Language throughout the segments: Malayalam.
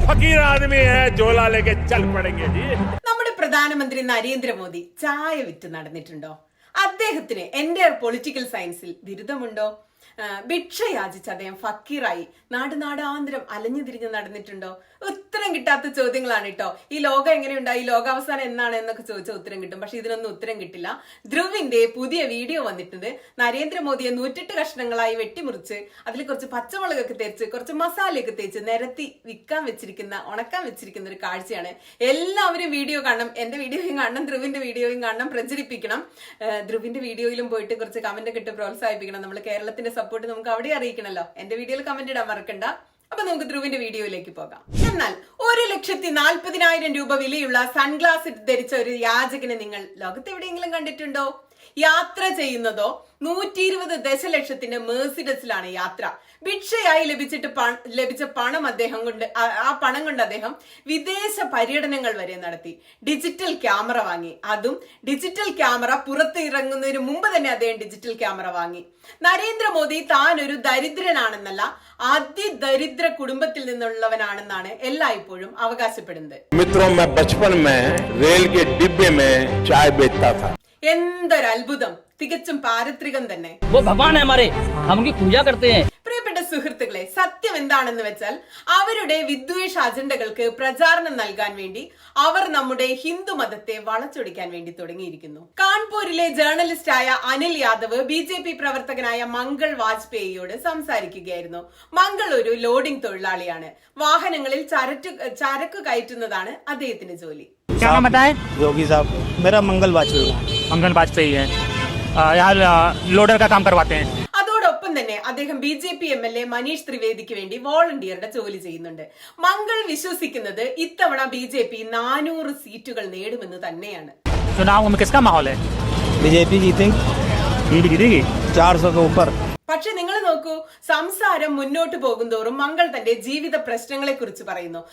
फकीर आदमी है झोला लेके चल पड़ेंगे जी നമ്മുടെ പ്രധാനമന്ത്രി നരേന്ദ്രമോദി ചായ വിറ്റ് നടന്നിട്ടുണ്ടോ? അദ്ദേഹത്തിന് എന്റെ പൊളിറ്റിക്കൽ സയൻസിൽ ബിരുദമുണ്ടോ? ഭിക്ഷ യാചിച്ച് അദ്ദേഹം ഫക്കീറായി നാടാന്തരം അലഞ്ഞു തിരിഞ്ഞ് നടന്നിട്ടുണ്ടോ? ഉത്തരം കിട്ടാത്ത ചോദ്യങ്ങളാണ് കേട്ടോ. ഈ ലോകം എങ്ങനെയുണ്ടായി, ലോകാവസാനം എന്നാണ് എന്നൊക്കെ ചോദിച്ചാൽ ഉത്തരം കിട്ടും. പക്ഷെ ഇതിനൊന്നും ഉത്തരം കിട്ടില്ല. ധ്രുവിന്റെ പുതിയ വീഡിയോ വന്നിട്ടുണ്ട്. നരേന്ദ്രമോദിയെ 108 കഷ്ണങ്ങളായി വെട്ടിമുറിച്ച് അതിൽ കുറച്ച് പച്ചമുളകൊക്കെ തേച്ച് കുറച്ച് മസാലയൊക്കെ തേച്ച് നിരത്തി വിൽക്കാൻ വെച്ചിരിക്കുന്ന, ഉണക്കാൻ വെച്ചിരിക്കുന്ന ഒരു കാഴ്ചയാണ്. എല്ലാവരും വീഡിയോ കാണണം, എന്റെ വീഡിയോയും കാണണം, ധ്രുവിന്റെ വീഡിയോയും കാണണം, പ്രചരിപ്പിക്കണം. ധ്രുവിന്റെ വീഡിയോയിലും പോയിട്ട് കുറച്ച് കമന്റ് ഒക്കെ ഇട്ട് പ്രോത്സാഹിപ്പിക്കണം. നമ്മൾ കേരളത്തിന്റെ സപ്പോർട്ട് നമുക്ക് അവിടെ അറിയിക്കണല്ലോ. എന്റെ വീഡിയോയിൽ കമന്റ് ഇടാൻ മറക്കണ്ട. അപ്പൊ നമുക്ക് ധ്രുവിന്റെ വീഡിയോയിലേക്ക് പോകാം. എന്നാൽ 1,40,000 രൂപ വിലയുള്ള സൺഗ്ലാസ് ധരിച്ച ഒരു യാചകനെ നിങ്ങൾ ലോകത്ത് എവിടെയെങ്കിലും കണ്ടിട്ടുണ്ടോ? യാത്ര ചെയ്യുന്നതോ 120 ദശലക്ഷത്തിന്റെ മേഴ്സിഡസിലാണ് യാത്ര. ഭിക്ഷയായി ലഭിച്ച പണം കൊണ്ട് അദ്ദേഹം വിദേശ പര്യടനങ്ങൾ വരെ നടത്തി. ഡിജിറ്റൽ ക്യാമറ വാങ്ങി. അതും ഡിജിറ്റൽ ക്യാമറ പുറത്ത് ഇറങ്ങുന്നതിന് മുമ്പ് തന്നെ അദ്ദേഹം ഡിജിറ്റൽ ക്യാമറ വാങ്ങി. നരേന്ദ്രമോദി താൻ ഒരു ദരിദ്രനാണെന്നല്ല, അതിദരിദ്ര കുടുംബത്തിൽ നിന്നുള്ളവനാണെന്നാണ് എല്ലായ്പ്പോഴും അവകാശപ്പെടുന്നത്. എന്തൊരു അത്ഭുതം, തികച്ചും പാരത്രികം തന്നെ. പ്രിയപ്പെട്ട സുഹൃത്തുക്കളെ, സത്യം എന്താണെന്ന് വെച്ചാൽ അവരുടെ വിദ്വേഷ അജണ്ടകൾക്ക് പ്രചാരണം നൽകാൻ വേണ്ടി അവർ നമ്മുടെ ഹിന്ദു മതത്തെ വളച്ചൊടിക്കാൻ വേണ്ടി തുടങ്ങിയിരിക്കുന്നു. കാൺപൂരിലെ ജേർണലിസ്റ്റായ അനിൽ യാദവ് BJP പ്രവർത്തകനായ മംഗൾ വാജ്പേയിയോട് സംസാരിക്കുകയായിരുന്നു. മംഗൾ ഒരു ലോഡിംഗ് തൊഴിലാളിയാണ്. വാഹനങ്ങളിൽ ചരക്ക് കയറ്റുന്നതാണ് അദ്ദേഹത്തിന്റെ ജോലി. क्या नाम बताएं? योगी साहब, मेरा मंगल वाजपेयी है। यहाँ लोडर का काम करवाते हैं. അതോടൊപ്പം തന്നെ അദ്ദേഹം BJP MLA മനീഷ് ത്രിവേദിക്ക് വേണ്ടി വോളണ്ടിയറുടെ ജോലി ചെയ്യുന്നുണ്ട്. മംഗൾ വിശ്വസിക്കുന്നത് ഇത്തവണ BJP 400 സീറ്റുകൾ നേടുമെന്ന് തന്നെയാണ്. चुनाव में किसका माहौल है? बीजेपी जीतेगी 400 के ऊपर. പക്ഷെ നിങ്ങൾ നോക്കൂ, സംസാരം മുന്നോട്ട് പോകുന്തോറും മംഗൾ തന്റെ ജീവിത പ്രശ്നങ്ങളെ കുറിച്ച്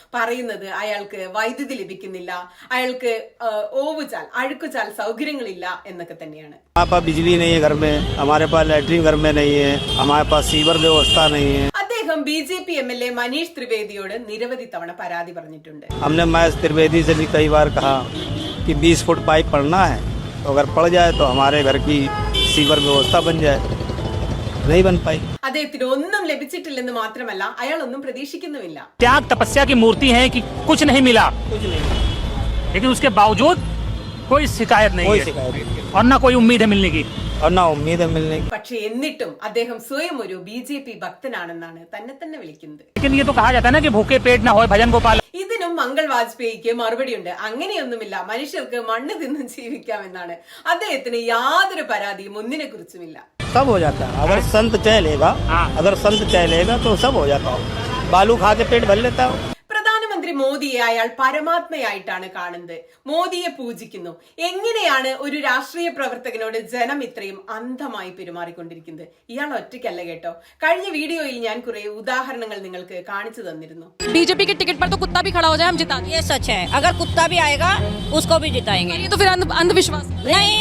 പറയുന്നത് അയാൾക്ക് വൈദ്യുതി ലഭിക്കുന്നില്ല, അയാൾക്ക് അഴുക്കുചാൽ സൗകര്യങ്ങളില്ല എന്നൊക്കെ തന്നെയാണ്. बिजली नहीं है घर में, हमारे पास लैट्रिन घर में नहीं है, हमारे पास सीवर व्यवस्था नहीं है. അദ്ദേഹം BJP MLA മനീഷ് ത്രിവേദിയോട് നിരവധി തവണ പരാതി പറഞ്ഞിട്ടുണ്ട്. हमने महेश त्रिवेदी से भी कई बार कहा कि 20 फुट पाइप पड़ना है, तो अगर पड़ जाए तो हमारे घर की सीवर व्यवस्था बन जाए. അദ്ദേഹത്തിന് ഒന്നും ലഭിച്ചിട്ടില്ലെന്ന് മാത്രമല്ല, അയാൾ ഒന്നും പ്രതീക്ഷിക്കുന്നുമില്ല. त्याग तपस्या की मूर्ति है कि कुछ नहीं मिला, लेकिन उसके बावजूद कोई शिकायत नहीं है और ना कोई उम्मीद है मिलने की. പക്ഷെ എന്നിട്ടും അദ്ദേഹം സ്വയം ഒരു BJP ഭക്തനാണെന്നാണ് തന്നെ വിളിക്കുന്നത്. लेकिन ये तो कहा जाता है ना कि भूखे पेट ना हो भजन गोपाल. ഇതിനും മംഗൾ വാജ്പേയിക്ക് മറുപടിയുണ്ട്. അങ്ങനെയൊന്നുമില്ല, മനുഷ്യർക്ക് മണ്ണ് തിന്ന് ജീവിക്കാമെന്നാണ്. അദ്ദേഹത്തിന് യാതൊരു പരാതിയും ഒന്നിനെ കുറിച്ചുമില്ല. सब हो जाता है अगर संत चलेगा तो सब हो जाता है. बालू खा के पेट भर लेता है. പ്രധാനമന്ത്രി മോദിയെ അയാൾ പരമാത്മയായിട്ടാണ് കാണുന്നത്. മോദിയെ പൂജിക്കുന്നു. എങ്ങനെയാണ് ഒരു രാഷ്ട്രീയ പ്രവർത്തകനോട് ജനം ഇത്രയും അന്ധമായി പെരുമാറിക്കൊണ്ടിരിക്കുന്നത്? ഇയാൾ ഒറ്റയ്ക്കല്ല കേട്ടോ. കഴിഞ്ഞ വീഡിയോയിൽ ഞാൻ കുറെ ഉദാഹരണങ്ങൾ നിങ്ങൾക്ക് കാണിച്ചു തന്നിരുന്നു. बीजेपी के टिकट पर तो कुत्ता भी खड़ा हो जाए, हम जिता देंगे. ये सच है, अगर कुत्ता भी आएगा उसको भी जिताएंगे. ये तो फिर अंधविश्वास नहीं,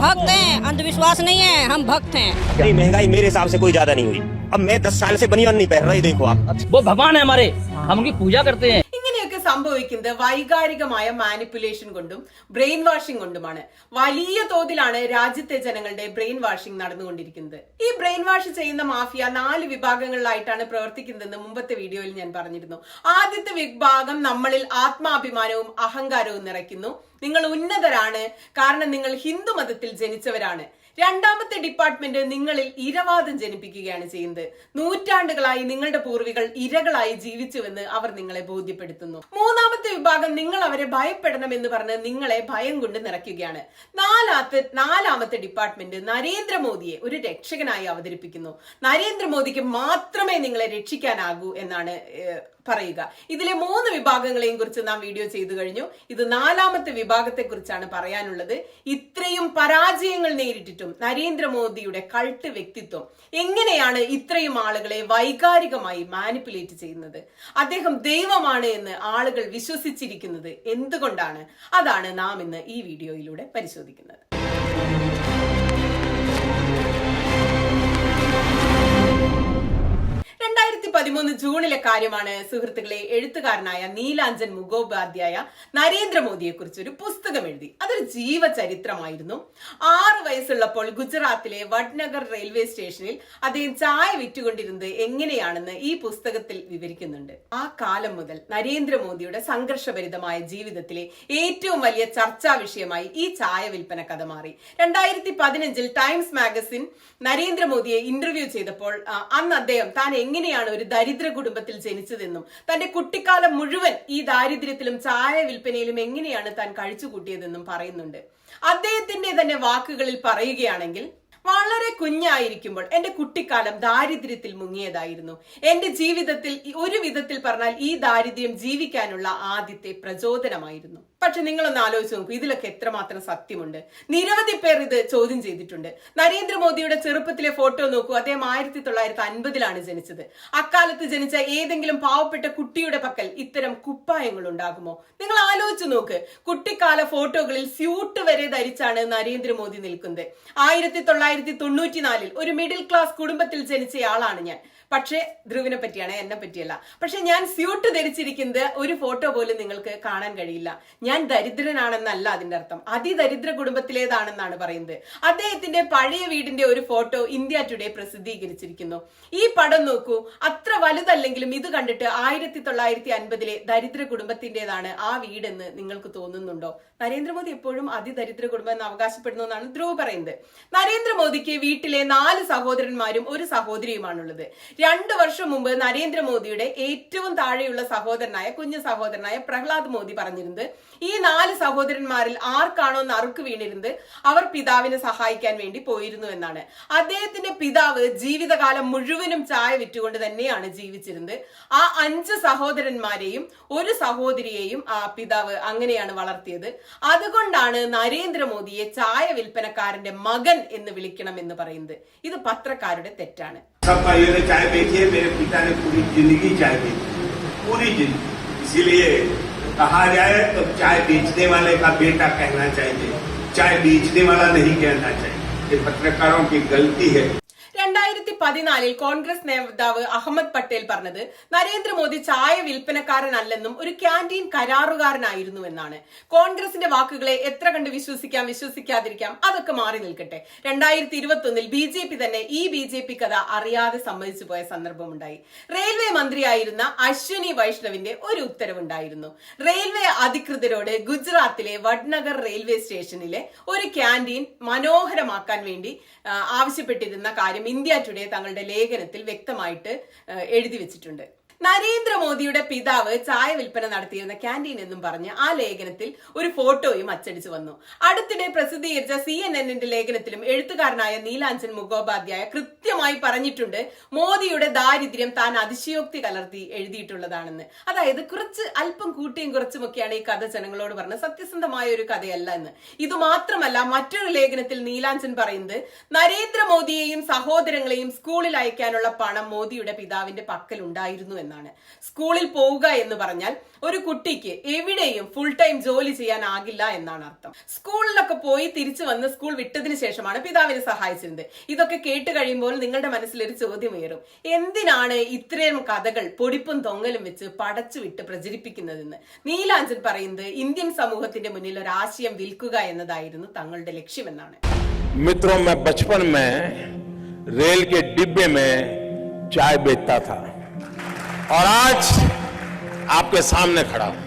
भक्त हैं, अंधविश्वास नहीं है, हम भक्त हैं. नहीं, महंगाई मेरे हिसाब से कोई ज्यादा नहीं हुई. अब मैं 10 साल से बनियान नहीं पहन रही, देखो आप. वो भगवान है हमारे, हम उनकी पूजा करते हैं. ഇങ്ങനെയൊക്കെ സംഭവിക്കുന്നത് വൈകാരികമായ മാനിപ്പുലേഷൻ കൊണ്ടും ബ്രെയിൻ വാഷിംഗ് കൊണ്ടുമാണ്. വലിയ തോതിലാണ് രാജ്യത്തെ ജനങ്ങളുടെ ബ്രെയിൻ വാഷിംഗ് നടന്നുകൊണ്ടിരിക്കുന്നത്. ഈ ബ്രെയിൻ വാഷ് ചെയ്യുന്ന മാഫിയ 4 വിഭാഗങ്ങളിലായിട്ടാണ് പ്രവർത്തിക്കുന്നതെന്ന് മുമ്പത്തെ വീഡിയോയിൽ ഞാൻ പറഞ്ഞിരുന്നു. ആദ്യത്തെ വിഭാഗം നമ്മളിൽ ആത്മാഭിമാനവും അഹങ്കാരവും നിറയ്ക്കുന്നു. നിങ്ങൾ ഉന്നതരാണ്, കാരണം നിങ്ങൾ ഹിന്ദു മതത്തിൽ ജനിച്ചവരാണ്. രണ്ടാമത്തെ ഡിപ്പാർട്ട്മെന്റ് നിങ്ങളിൽ ഇരവാദം ജനിപ്പിക്കുകയാണ് ചെയ്യുന്നത്. നൂറ്റാണ്ടുകളായി നിങ്ങളുടെ പൂർവികൾ ഇരകളായി ജീവിച്ചുവെന്ന് അവർ നിങ്ങളെ ബോധ്യപ്പെടുത്തുന്നു. മൂന്നാമത്തെ വിഭാഗം നിങ്ങൾ അവരെ ഭയപ്പെടണം എന്ന് പറഞ്ഞ് നിങ്ങളെ ഭയം കൊണ്ട് നിറയ്ക്കുകയാണ്. നാലാമത്തെ ഡിപ്പാർട്ട്മെന്റ് നരേന്ദ്രമോദിയെ ഒരു രക്ഷകനായി അവതരിപ്പിക്കുന്നു. നരേന്ദ്രമോദിക്ക് മാത്രമേ നിങ്ങളെ രക്ഷിക്കാനാകൂ എന്നാണ് പറയുക. ഇതിലെ 3 വിഭാഗങ്ങളെയും കുറിച്ച് നാം വീഡിയോ ചെയ്തു കഴിഞ്ഞു. ഇത് 4ാമത്തെ വിഭാഗത്തെ കുറിച്ചാണ് പറയാനുള്ളത്. ഇത്രയും പരാജയങ്ങൾ നേരിട്ടിട്ടും നരേന്ദ്രമോദിയുടെ കൾട്ട് വ്യക്തിത്വം എങ്ങനെയാണ് ഇത്രയും ആളുകളെ വൈകാരികമായി മാനിപ്പുലേറ്റ് ചെയ്യുന്നത്? അദ്ദേഹം ദൈവമാണ് എന്ന് ആളുകൾ വിശ്വസിച്ചിരിക്കുന്നത് എന്തുകൊണ്ടാണ്? അതാണ് നാം ഇന്ന് ഈ വീഡിയോയിലൂടെ പരിശോധിക്കുന്നത്. 2013 ജൂണിലെ കാര്യമാണ് സുഹൃത്തുക്കളെ. എഴുത്തുകാരനായ നീലാഞ്ജൻ മുഖോപാധ്യായ നരേന്ദ്രമോദിയെ കുറിച്ച് ഒരു പുസ്തകം എഴുതി. അതൊരു ജീവചരിത്രമായിരുന്നു. 6 വയസ്സുള്ളപ്പോൾ ഗുജറാത്തിലെ വഡ്നഗർ റെയിൽവേ സ്റ്റേഷനിൽ അദ്ദേഹം ചായ വിറ്റുകൊണ്ടിരുന്നത് എങ്ങനെയാണെന്ന് ഈ പുസ്തകത്തിൽ വിവരിക്കുന്നുണ്ട്. ആ കാലം മുതൽ നരേന്ദ്രമോദിയുടെ സംഘർഷഭരിതമായ ജീവിതത്തിലെ ഏറ്റവും വലിയ ചർച്ചാ വിഷയമായി ഈ ചായ വിൽപ്പന കഥ മാറി. 2015 ടൈംസ് മാഗസിൻ നരേന്ദ്രമോദിയെ ഇന്റർവ്യൂ ചെയ്തപ്പോൾ അന്ന് അദ്ദേഹം താൻ എങ്ങനെയാണ് ഒരു ദരിദ്ര കുടുംബത്തിൽ ജനിച്ചതെന്നും തന്റെ കുട്ടിക്കാലം മുഴുവൻ ഈ ദാരിദ്ര്യത്തിലും ചായ വിൽപ്പനയിലും എങ്ങനെയാണ് താൻ കഴിച്ചുകൂട്ടിയതെന്നും പറയുന്നുണ്ട്. അദ്ദേഹത്തിന്റെ തന്നെ വാക്കുകളിൽ പറയുകയാണെങ്കിൽ, വളരെ കുഞ്ഞായിരിക്കുമ്പോൾ എന്റെ കുട്ടിക്കാലം ദാരിദ്ര്യത്തിൽ മുങ്ങിയതായിരുന്നു. എന്റെ ജീവിതത്തിൽ ഒരു വിധത്തിൽ പറഞ്ഞാൽ ഈ ദാരിദ്ര്യം ജീവിക്കാനുള്ള ആദ്യത്തെ പ്രചോദനമായിരുന്നു. പക്ഷെ നിങ്ങളൊന്ന് ആലോചിച്ച് നോക്കൂ, ഇതിലൊക്കെ എത്രമാത്രം സത്യമുണ്ട്. നിരവധി പേർ ഇത് ചോദ്യം ചെയ്തിട്ടുണ്ട്. നരേന്ദ്രമോദിയുടെ ചെറുപ്പത്തിലെ ഫോട്ടോ നോക്കൂ. അദ്ദേഹം 1950 ജനിച്ചത്. അക്കാലത്ത് ജനിച്ച ഏതെങ്കിലും പാവപ്പെട്ട കുട്ടിയുടെ പക്കൽ ഇത്തരം കുപ്പായങ്ങൾ ഉണ്ടാകുമോ? നിങ്ങൾ ആലോചിച്ച് നോക്ക്. കുട്ടിക്കാല ഫോട്ടോകളിൽ സ്യൂട്ട് വരെ ധരിച്ചാണ് നരേന്ദ്രമോദി നിൽക്കുന്നത്. 1994 ഒരു മിഡിൽ ക്ലാസ് കുടുംബത്തിൽ ജനിച്ചയാളാണ് ഞാൻ. പക്ഷേ ധ്രുവിനെ പറ്റിയാണ്, എന്നെ പറ്റിയല്ല. പക്ഷെ ഞാൻ സ്യൂട്ട് ധരിച്ചിരിക്കുന്നത് ഒരു ഫോട്ടോ പോലും നിങ്ങൾക്ക് കാണാൻ കഴിയില്ല. ഞാൻ ദരിദ്രനാണെന്നല്ല അതിന്റെ അർത്ഥം, അതിദരിദ്ര കുടുംബത്തിലേതാണെന്നാണ് പറയുന്നത്. അദ്ദേഹത്തിന്റെ പഴയ വീടിന്റെ ഒരു ഫോട്ടോ ഇന്ത്യ ടുഡേ പ്രസിദ്ധീകരിച്ചിരിക്കുന്നു. ഈ പടം നോക്കൂ. അത്ര വലുതല്ലെങ്കിലും ഇത് കണ്ടിട്ട് 1950 ദരിദ്ര കുടുംബത്തിന്റേതാണ് ആ വീടെന്ന് നിങ്ങൾക്ക് തോന്നുന്നുണ്ടോ? നരേന്ദ്രമോദി എപ്പോഴും അതിദരിദ്ര കുടുംബം എന്ന് അവകാശപ്പെടുന്നു എന്നാണ് ധ്രുവ് പറയുന്നത്. നരേന്ദ്രമോദിക്ക് വീട്ടിലെ 4 സഹോദരന്മാരും ഒരു സഹോദരിയുമാണുള്ളത്. 2 വർഷം മുമ്പ് നരേന്ദ്രമോദിയുടെ ഏറ്റവും താഴെയുള്ള കുഞ്ഞു സഹോദരനായ പ്രഹ്ലാദ് മോദി പറഞ്ഞിരുന്നത്, ഈ 4 സഹോദരന്മാരിൽ ആർക്കാണോ നറുക്ക് വീണിരുന്നത് അവർ പിതാവിനെ സഹായിക്കാൻ വേണ്ടി പോയിരുന്നു എന്നാണ്. അദ്ദേഹത്തിന്റെ പിതാവ് ജീവിതകാലം മുഴുവനും ചായ വിറ്റുകൊണ്ട് തന്നെയാണ് ജീവിച്ചിരുന്നത്. ആ 5 സഹോദരന്മാരെയും ഒരു സഹോദരിയെയും ആ പിതാവ് അങ്ങനെയാണ് വളർത്തിയത്. അതുകൊണ്ടാണ് നരേന്ദ്രമോദിയെ ചായ വിൽപ്പനക്കാരന്റെ മകൻ എന്ന് വിളിക്കണം എന്ന് പറയുന്നത്. ഇത് പത്രക്കാരുടെ തെറ്റാണ്. सबका ये चाय बेची है, मेरे पिता ने पूरी जिंदगी चाय बेची, पूरी जिंदगी। इसीलिए कहा जाए तो चाय बेचने वाले का बेटा कहना चाहिए, चाय बेचने वाला नहीं कहना चाहिए। ये पत्रकारों की गलती है। 2014 കോൺഗ്രസ് നേതാവ് അഹമ്മദ് പട്ടേൽ പറഞ്ഞത് നരേന്ദ്രമോദി ചായ വിൽപ്പനക്കാരനല്ലെന്നും ഒരു ക്യാൻറ്റീൻ കരാറുകാരനായിരുന്നു എന്നാണ്. കോൺഗ്രസിന്റെ വാക്കുകളെ എത്ര കണ്ട് വിശ്വസിക്കാതിരിക്കാം, അതൊക്കെ മാറി നിൽക്കട്ടെ. 2021 BJP തന്നെ ഈ BJP കഥ അറിയാതെ സമ്മതിച്ചു പോയ സന്ദർഭമുണ്ടായി. റെയിൽവേ മന്ത്രിയായിരുന്ന അശ്വിനി വൈഷ്ണവിന്റെ ഒരു ഉത്തരവുണ്ടായിരുന്നു. റെയിൽവേ അധികൃതരോട് ഗുജറാത്തിലെ വഡ്നഗർ റെയിൽവേ സ്റ്റേഷനിലെ ഒരു ക്യാൻറ്റീൻ മനോഹരമാക്കാൻ വേണ്ടി ആവശ്യപ്പെട്ടിരുന്ന കാര്യം ഇന്ത്യ ടുഡേ തങ്ങളുടെ ലേഖനത്തിൽ വ്യക്തമായിട്ട് എഴുതി വെച്ചിട്ടുണ്ട്. നരേന്ദ്രമോദിയുടെ പിതാവ് ചായ വിൽപ്പന നടത്തിയിരുന്ന ക്യാൻറ്റീൻ എന്നും പറഞ്ഞ് ആ ലേഖനത്തിൽ ഒരു ഫോട്ടോയും അച്ചടിച്ചു വന്നു. അടുത്തിടെ പ്രസിദ്ധീകരിച്ച CNN ലേഖനത്തിലും എഴുത്തുകാരനായ നീലാഞ്ജൻ മുഖോപാധ്യായ കൃത്യമായി പറഞ്ഞിട്ടുണ്ട്, മോദിയുടെ ദാരിദ്ര്യം താൻ അതിശയോക്തി കലർത്തി എഴുതിയിട്ടുള്ളതാണെന്ന്. അതായത് അല്പം കൂട്ടിയും കുറച്ചുമൊക്കെയാണ് ഈ കഥ ജനങ്ങളോട് പറഞ്ഞത്, സത്യസന്ധമായ ഒരു കഥയല്ല എന്ന്. ഇത് മാത്രമല്ല, മറ്റൊരു ലേഖനത്തിൽ നീലാഞ്ജൻ പറയുന്നത് നരേന്ദ്രമോദിയെയും സഹോദരങ്ങളെയും സ്കൂളിൽ അയക്കാനുള്ള പണം മോദിയുടെ പിതാവിന്റെ പക്കൽ ഉണ്ടായിരുന്നു എന്നാണ്. സ്കൂളിൽ പോവുക എന്ന് പറഞ്ഞാൽ ഒരു കുട്ടിക്ക് എവിടെയും ഫുൾ ടൈം ജോലി ചെയ്യാനാകില്ല എന്നാണ് അർത്ഥം. സ്കൂളിലൊക്കെ പോയി തിരിച്ചു വന്ന് സ്കൂൾ വിട്ടതിന് ശേഷമാണ് പിതാവിനെ സഹായിച്ചിരുന്നത്. ഇതൊക്കെ കേട്ട് കഴിയുമ്പോൾ നിങ്ങളുടെ മനസ്സിൽ ഒരു ചോദ്യം ഉയരും, എന്തിനാണ് ഇത്രയും കഥകൾ പൊടിപ്പും തൊങ്ങലും വെച്ച് പടച്ചുവിട്ട് പ്രചരിപ്പിക്കുന്നതെന്ന്. നീലാഞ്ജൻ പറയുന്നത് ഇന്ത്യൻ സമൂഹത്തിന്റെ മുന്നിൽ ഒരു ആശയം വിൽക്കുക എന്നതായിരുന്നു തങ്ങളുടെ ലക്ഷ്യമെന്നാണ്. मित्रों, मैं बचपन में रेल के डिब्बे में चाय बेचता था और आज आपके सामने खड़ा हूं।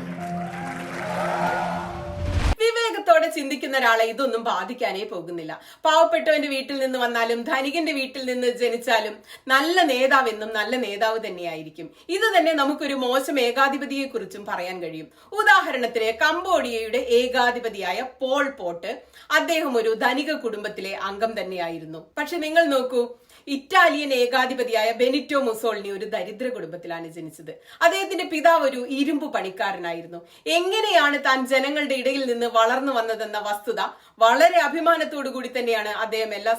വിവേകത്തോടെ ചിന്തിക്കുന്ന ഒരാളെ ഇതൊന്നും ബാധിക്കാനേ പോകുന്നില്ല. പാവപ്പെട്ടവന്റെ വീട്ടിൽ നിന്ന് വന്നാലും ധനികന്റെ വീട്ടിൽ നിന്ന് ജനിച്ചാലും നല്ല നേതാവെന്നും നല്ല നേതാവ് തന്നെയായിരിക്കും. ഇത് തന്നെ നമുക്കൊരു മോശം ഏകാധിപതിയെ കുറിച്ചും പറയാൻ കഴിയും. ഉദാഹരണത്തിന് കംബോഡിയയുടെ ഏകാധിപതിയായ പോൾ പോട്ട്, അദ്ദേഹം ഒരു ധനിക കുടുംബത്തിലെ അംഗം തന്നെയായിരുന്നു. പക്ഷെ നിങ്ങൾ നോക്കൂ, ഇറ്റാലിയൻ ഏകാധിപതിയായ ബെനിറ്റോ മുസോളിനി ഒരു ദരിദ്ര കുടുംബത്തിലാണ് ജനിച്ചത്. അദ്ദേഹത്തിന്റെ പിതാവ് ഒരു ഇരുമ്പ് പണിക്കാരനായിരുന്നു. എങ്ങനെയാണ് താൻ ജനങ്ങളുടെ ഇടയിൽ നിന്ന് വളർന്നു വന്നതെന്ന വസ്തുത വളരെ അഭിമാനത്തോടു കൂടി തന്നെയാണ് അദ്ദേഹം എല്ലാ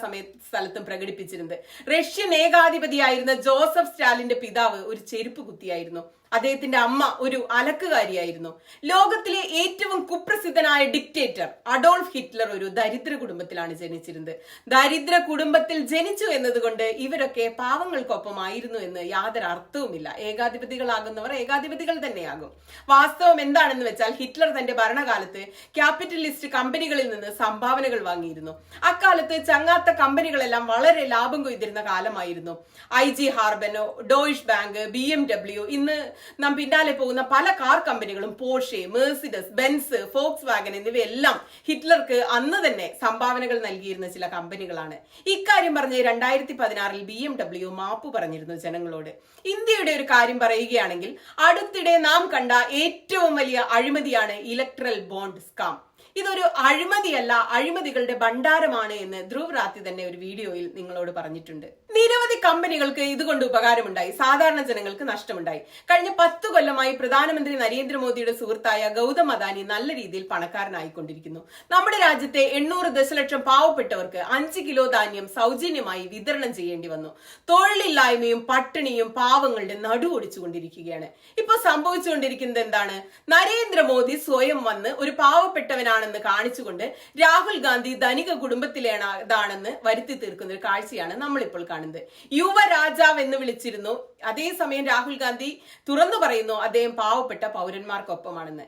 സ്ഥലത്തും പ്രകടിപ്പിച്ചിരുന്നത്. റഷ്യൻ ഏകാധിപതിയായിരുന്ന ജോസഫ് സ്റ്റാലിന്റെ പിതാവ് ഒരു ചെരുപ്പ് കുത്തിയായിരുന്നു. അദ്ദേഹത്തിന്റെ അമ്മ ഒരു അലക്കുകാരിയായിരുന്നു. ലോകത്തിലെ ഏറ്റവും കുപ്രസിദ്ധനായ ഡിക്റ്റേറ്റർ അഡോൾഫ് ഹിറ്റ്ലർ ഒരു ദരിദ്ര കുടുംബത്തിലാണ് ജനിച്ചിരുന്നത്. ദരിദ്ര കുടുംബത്തിൽ ജനിച്ചു എന്നതുകൊണ്ട് ഇവരൊക്കെ പാവങ്ങൾക്കൊപ്പമായിരുന്നു എന്ന് യാതൊരു അർത്ഥവുമില്ല. ഏകാധിപതികളാകുന്നവർ ഏകാധിപതികൾ തന്നെയാകും. വാസ്തവം എന്താണെന്ന് വെച്ചാൽ ഹിറ്റ്ലർ തന്റെ ഭരണകാലത്ത് ക്യാപിറ്റലിസ്റ്റ് കമ്പനികളിൽ നിന്ന് സംഭാവനകൾ വാങ്ങിയിരുന്നു. അക്കാലത്ത് ചങ്ങാത്ത കമ്പനികളെല്ലാം വളരെ ലാഭം കൊയ്തിരുന്ന കാലമായിരുന്നു. IG ഹാർബനോ, ഡോയിഷ് ബാങ്ക്, BMW, ഇന്ന് നാം പിന്നാലെ പോകുന്ന പല കാർ കമ്പനികളും, Porsche, Mercedes, Benz, Volkswagen എന്നിവയെല്ലാം ഹിറ്റ്ലർക്ക് അന്ന് തന്നെ സംഭാവനകൾ നൽകിയിരുന്ന ചില കമ്പനികളാണ്. ഇക്കാര്യം പറഞ്ഞ് 2016 BMW മാപ്പ് പറഞ്ഞിരുന്നു ജനങ്ങളോട്. ഇന്ത്യയുടെ ഒരു കാര്യം പറയുകയാണെങ്കിൽ, അടുത്തിടെ നാം കണ്ട ഏറ്റവും വലിയ അഴിമതിയാണ് ഇലക്ട്രൽ ബോണ്ട് സ്കാം. ഇതൊരു അഴിമതിയല്ല, അഴിമതികളുടെ ഭണ്ഡാരമാണ് എന്ന് ധ്രുവ് റാത്തി തന്നെ ഒരു വീഡിയോയിൽ നിങ്ങളോട് പറഞ്ഞിട്ടുണ്ട്. നിരവധി കമ്പനികൾക്ക് ഇതുകൊണ്ട് ഉപകാരമുണ്ടായി, സാധാരണ ജനങ്ങൾക്ക് നഷ്ടമുണ്ടായി. കഴിഞ്ഞ 10 കൊല്ലമായി പ്രധാനമന്ത്രി നരേന്ദ്രമോദിയുടെ സുഹൃത്തായ ഗൗതം അദാനി നല്ല രീതിയിൽ പണക്കാരനായിക്കൊണ്ടിരിക്കുന്നു. നമ്മുടെ രാജ്യത്തെ 800 ദശലക്ഷം പാവപ്പെട്ടവർക്ക് 5 കിലോ ധാന്യം സൗജന്യമായി വിതരണം ചെയ്യേണ്ടി വന്നു. തൊഴിലില്ലായ്മയും പട്ടിണിയും പാവങ്ങളുടെ നടുവൊടിച്ചുകൊണ്ടിരിക്കുകയാണ്. ഇപ്പൊ സംഭവിച്ചുകൊണ്ടിരിക്കുന്നത് എന്താണ്? നരേന്ദ്രമോദി സ്വയം വന്ന് ഒരു പാവപ്പെട്ടവനാണെന്ന് കാണിച്ചുകൊണ്ട് രാഹുൽ ഗാന്ധി ധനിക കുടുംബത്തിലേതാണെന്ന് വരുത്തി തീർക്കുന്ന ഒരു കാഴ്ചയാണ് നമ്മളിപ്പോൾ കാണുന്നത്. യുവരാജാവ് എന്ന് വിളിച്ചിരുന്നു. അതേസമയം രാഹുൽ ഗാന്ധി തുറന്നു പറയുന്നു അദ്ദേഹം പാവപ്പെട്ട പൗരന്മാർക്കൊപ്പമാണെന്ന്.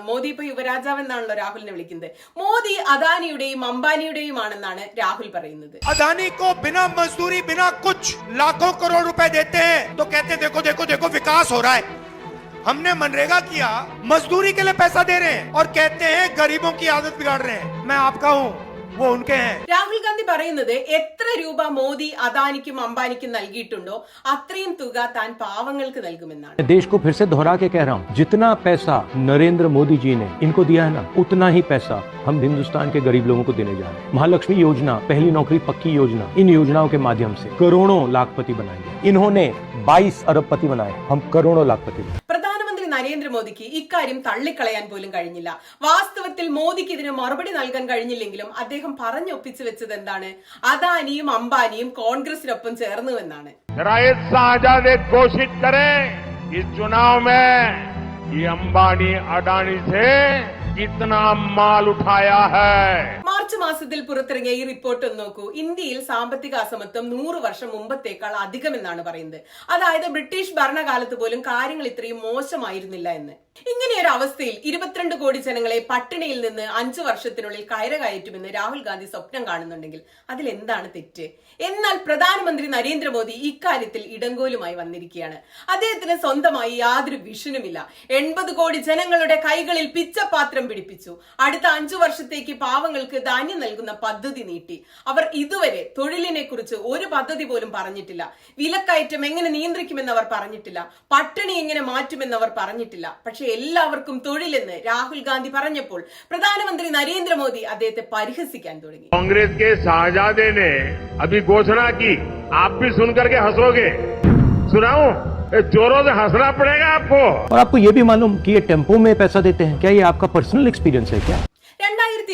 മോദി ഇപ്പൊ യുവരാജാവ് എന്നാണല്ലോ രാഹുലിനെ വിളിക്കുന്നത്. മോദി അദാനിയുടെയും അംബാനിയുടെയും ആണെന്നാണ് രാഹുൽ പറയുന്നത്. अदानी को बिना मजदूरी बिना कुछ लाखों करोड़ रुपए देते हैं तो कहते हैं देखो देखो देखो विकास हो रहा है. हमने मनरेगा किया, मजदूरी के लिए पैसा दे रहे हैं और कहते हैं गरीबों की आदत बिगाड़ रहे हैं. मैं आपका हूँ, वो उनके हैं. രാഹുൽ ഗാന്ധി പറയുന്നത് എത്ര രൂപ മോദി അദാനിക്കും അംബാനിക്കും നൽകിയിട്ടുണ്ടോ അത്രയും തുക താൻ പാവങ്ങൾക്ക് നൽകുമെന്നാണ്. देश को फिर से दोहरा के कह रहा हूँ, जितना पैसा नरेंद्र मोदी जी ने इनको दिया है ना, उतना ही पैसा हम हिंदुस्तान के गरीब लोगों को देने जा रहे हैं. महालक्ष्मी योजना, पहली नौकरी पक्की योजना, इन योजनाओं के माध्यम से करोड़ों लाखपति बनाएंगे. इन्होंने 22 अरबपति बनाए, हम करोड़ों लाखपति बनाए. പ്രധാനമന്ത്രി നരേന്ദ്രമോദിക്ക് ഇക്കാര്യം തള്ളിക്കളയാൻ പോലും കഴിഞ്ഞില്ല. വാസ്തവത്തിൽ മോദിക്ക് ഇതിന് മറുപടി നൽകാൻ കഴിഞ്ഞില്ലെങ്കിലും അദ്ദേഹം പറഞ്ഞൊപ്പിച്ചു വെച്ചത് എന്താണ്? അദാനിയും അംബാനിയും കോൺഗ്രസിനൊപ്പം ചേർന്നുവെന്നാണ്. आजाद घोषित करें इस चुनाव में ये अंबानी अडानी से कितना माल उठाया है. മാർച്ച് മാസത്തിൽ പുറത്തിറങ്ങിയ ഈ റിപ്പോർട്ട് ഒന്ന് നോക്കൂ. ഇന്ത്യയിൽ സാമ്പത്തിക അസമത്വം 100 വർഷം മുമ്പത്തേക്കാൾ അധികമെന്നാണ് പറയുന്നത്. അതായത് ബ്രിട്ടീഷ് ഭരണകാലത്ത് പോലും കാര്യങ്ങൾ ഇത്രയും മോശമായിരുന്നില്ല എന്ന്. ഇങ്ങനെയൊരു അവസ്ഥയിൽ 22 കോടി ജനങ്ങളെ പട്ടിണിയിൽ നിന്ന് 5 വർഷത്തിനുള്ളിൽ കയറ്റുമെന്ന് രാഹുൽ ഗാന്ധി സ്വപ്നം കാണുന്നുണ്ടെങ്കിൽ അതിലെന്താണ് തെറ്റ്? എന്നാൽ പ്രധാനമന്ത്രി നരേന്ദ്രമോദി ഇക്കാര്യത്തിൽ ഇടങ്കോലുമായി വന്നിരിക്കുകയാണ്. അദ്ദേഹത്തിന് സ്വന്തമായി യാതൊരു വിഷനുമില്ല. 80 കോടി ജനങ്ങളുടെ കൈകളിൽ പിച്ചപാത്രം പിടിപ്പിച്ചു. അടുത്ത 5 വർഷത്തേക്ക് പാവങ്ങൾക്ക് ധാന്യം നൽകുന്ന പദ്ധതി നീട്ടി. അവർ ഇതുവരെ തൊഴിലിനെ കുറിച്ച് ഒരു പദ്ധതി പോലും പറഞ്ഞിട്ടില്ല. വിലക്കയറ്റം എങ്ങനെ നിയന്ത്രിക്കുമെന്ന് അവർ പറഞ്ഞിട്ടില്ല. പട്ടിണി എങ്ങനെ മാറ്റുമെന്ന് അവർ പറഞ്ഞിട്ടില്ല. പക്ഷെ എല്ലാവർക്കും തൊഴിലെന്ന് രാഹുൽ ഗാന്ധി പറഞ്ഞപ്പോൾ പ്രധാനമന്ത്രി നരേന്ദ്രമോദി അദ്ദേഹത്തെ പരിഹസിക്കാൻ തുടങ്ങി. कांग्रेस के शाहजादे ने अभी घोषणा की, आप भी सुनकर के हंसोगे. सुनाऊं? जोरों से हंसना पड़ेगा आपको. और आपको ये भी मालूम कि ये टेम्पो में पैसा देते हैं, क्या ये आपका पर्सनल एक्सपीरियंस है क्या?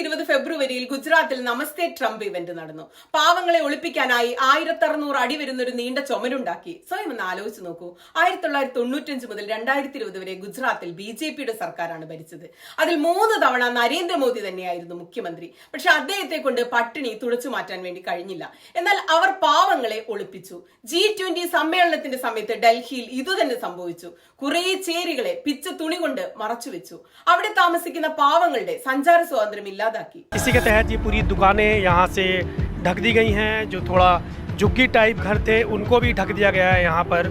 2020 ഫെബ്രുവരിയിൽ ഗുജറാത്തിൽ നമസ്തേ ട്രംപ് ഇവന്റ് നടന്നു. പാവങ്ങളെ ഒളിപ്പിക്കാനായി 1600 അടി വരുന്ന ഒരു നീണ്ട ചുമരുണ്ടാക്കി. സ്വയം ഒന്ന് ആലോചിച്ച് നോക്കൂ. 1995 മുതൽ 2020 വരെ ഗുജറാത്തിൽ BJPയുടെ സർക്കാരാണ് ഭരിച്ചത്. അതിൽ 3 തവണ നരേന്ദ്രമോദി തന്നെയായിരുന്നു മുഖ്യമന്ത്രി. പക്ഷെ അദ്ദേഹത്തെ കൊണ്ട് പട്ടിണി തുടച്ചു മാറ്റാൻ വേണ്ടി കഴിഞ്ഞില്ല. എന്നാൽ അവർ പാവങ്ങളെ ഒളിപ്പിച്ചു. G20 സമ്മേളനത്തിന്റെ സമയത്ത് ഡൽഹിയിൽ ഇതുതന്നെ സംഭവിച്ചു. കുറെ ചേരികളെ പിച്ച തുണി കൊണ്ട് മറച്ചുവെച്ചു. അവിടെ താമസിക്കുന്ന പാവങ്ങളുടെ സഞ്ചാര स्वातंत्र इलादाकी. इसी के तहत ये पूरी दुकानें यहाँ से ढक दी गई हैं. जो थोड़ा झुग्गी टाइप घर थे उनको भी ढक दिया गया है यहाँ पर.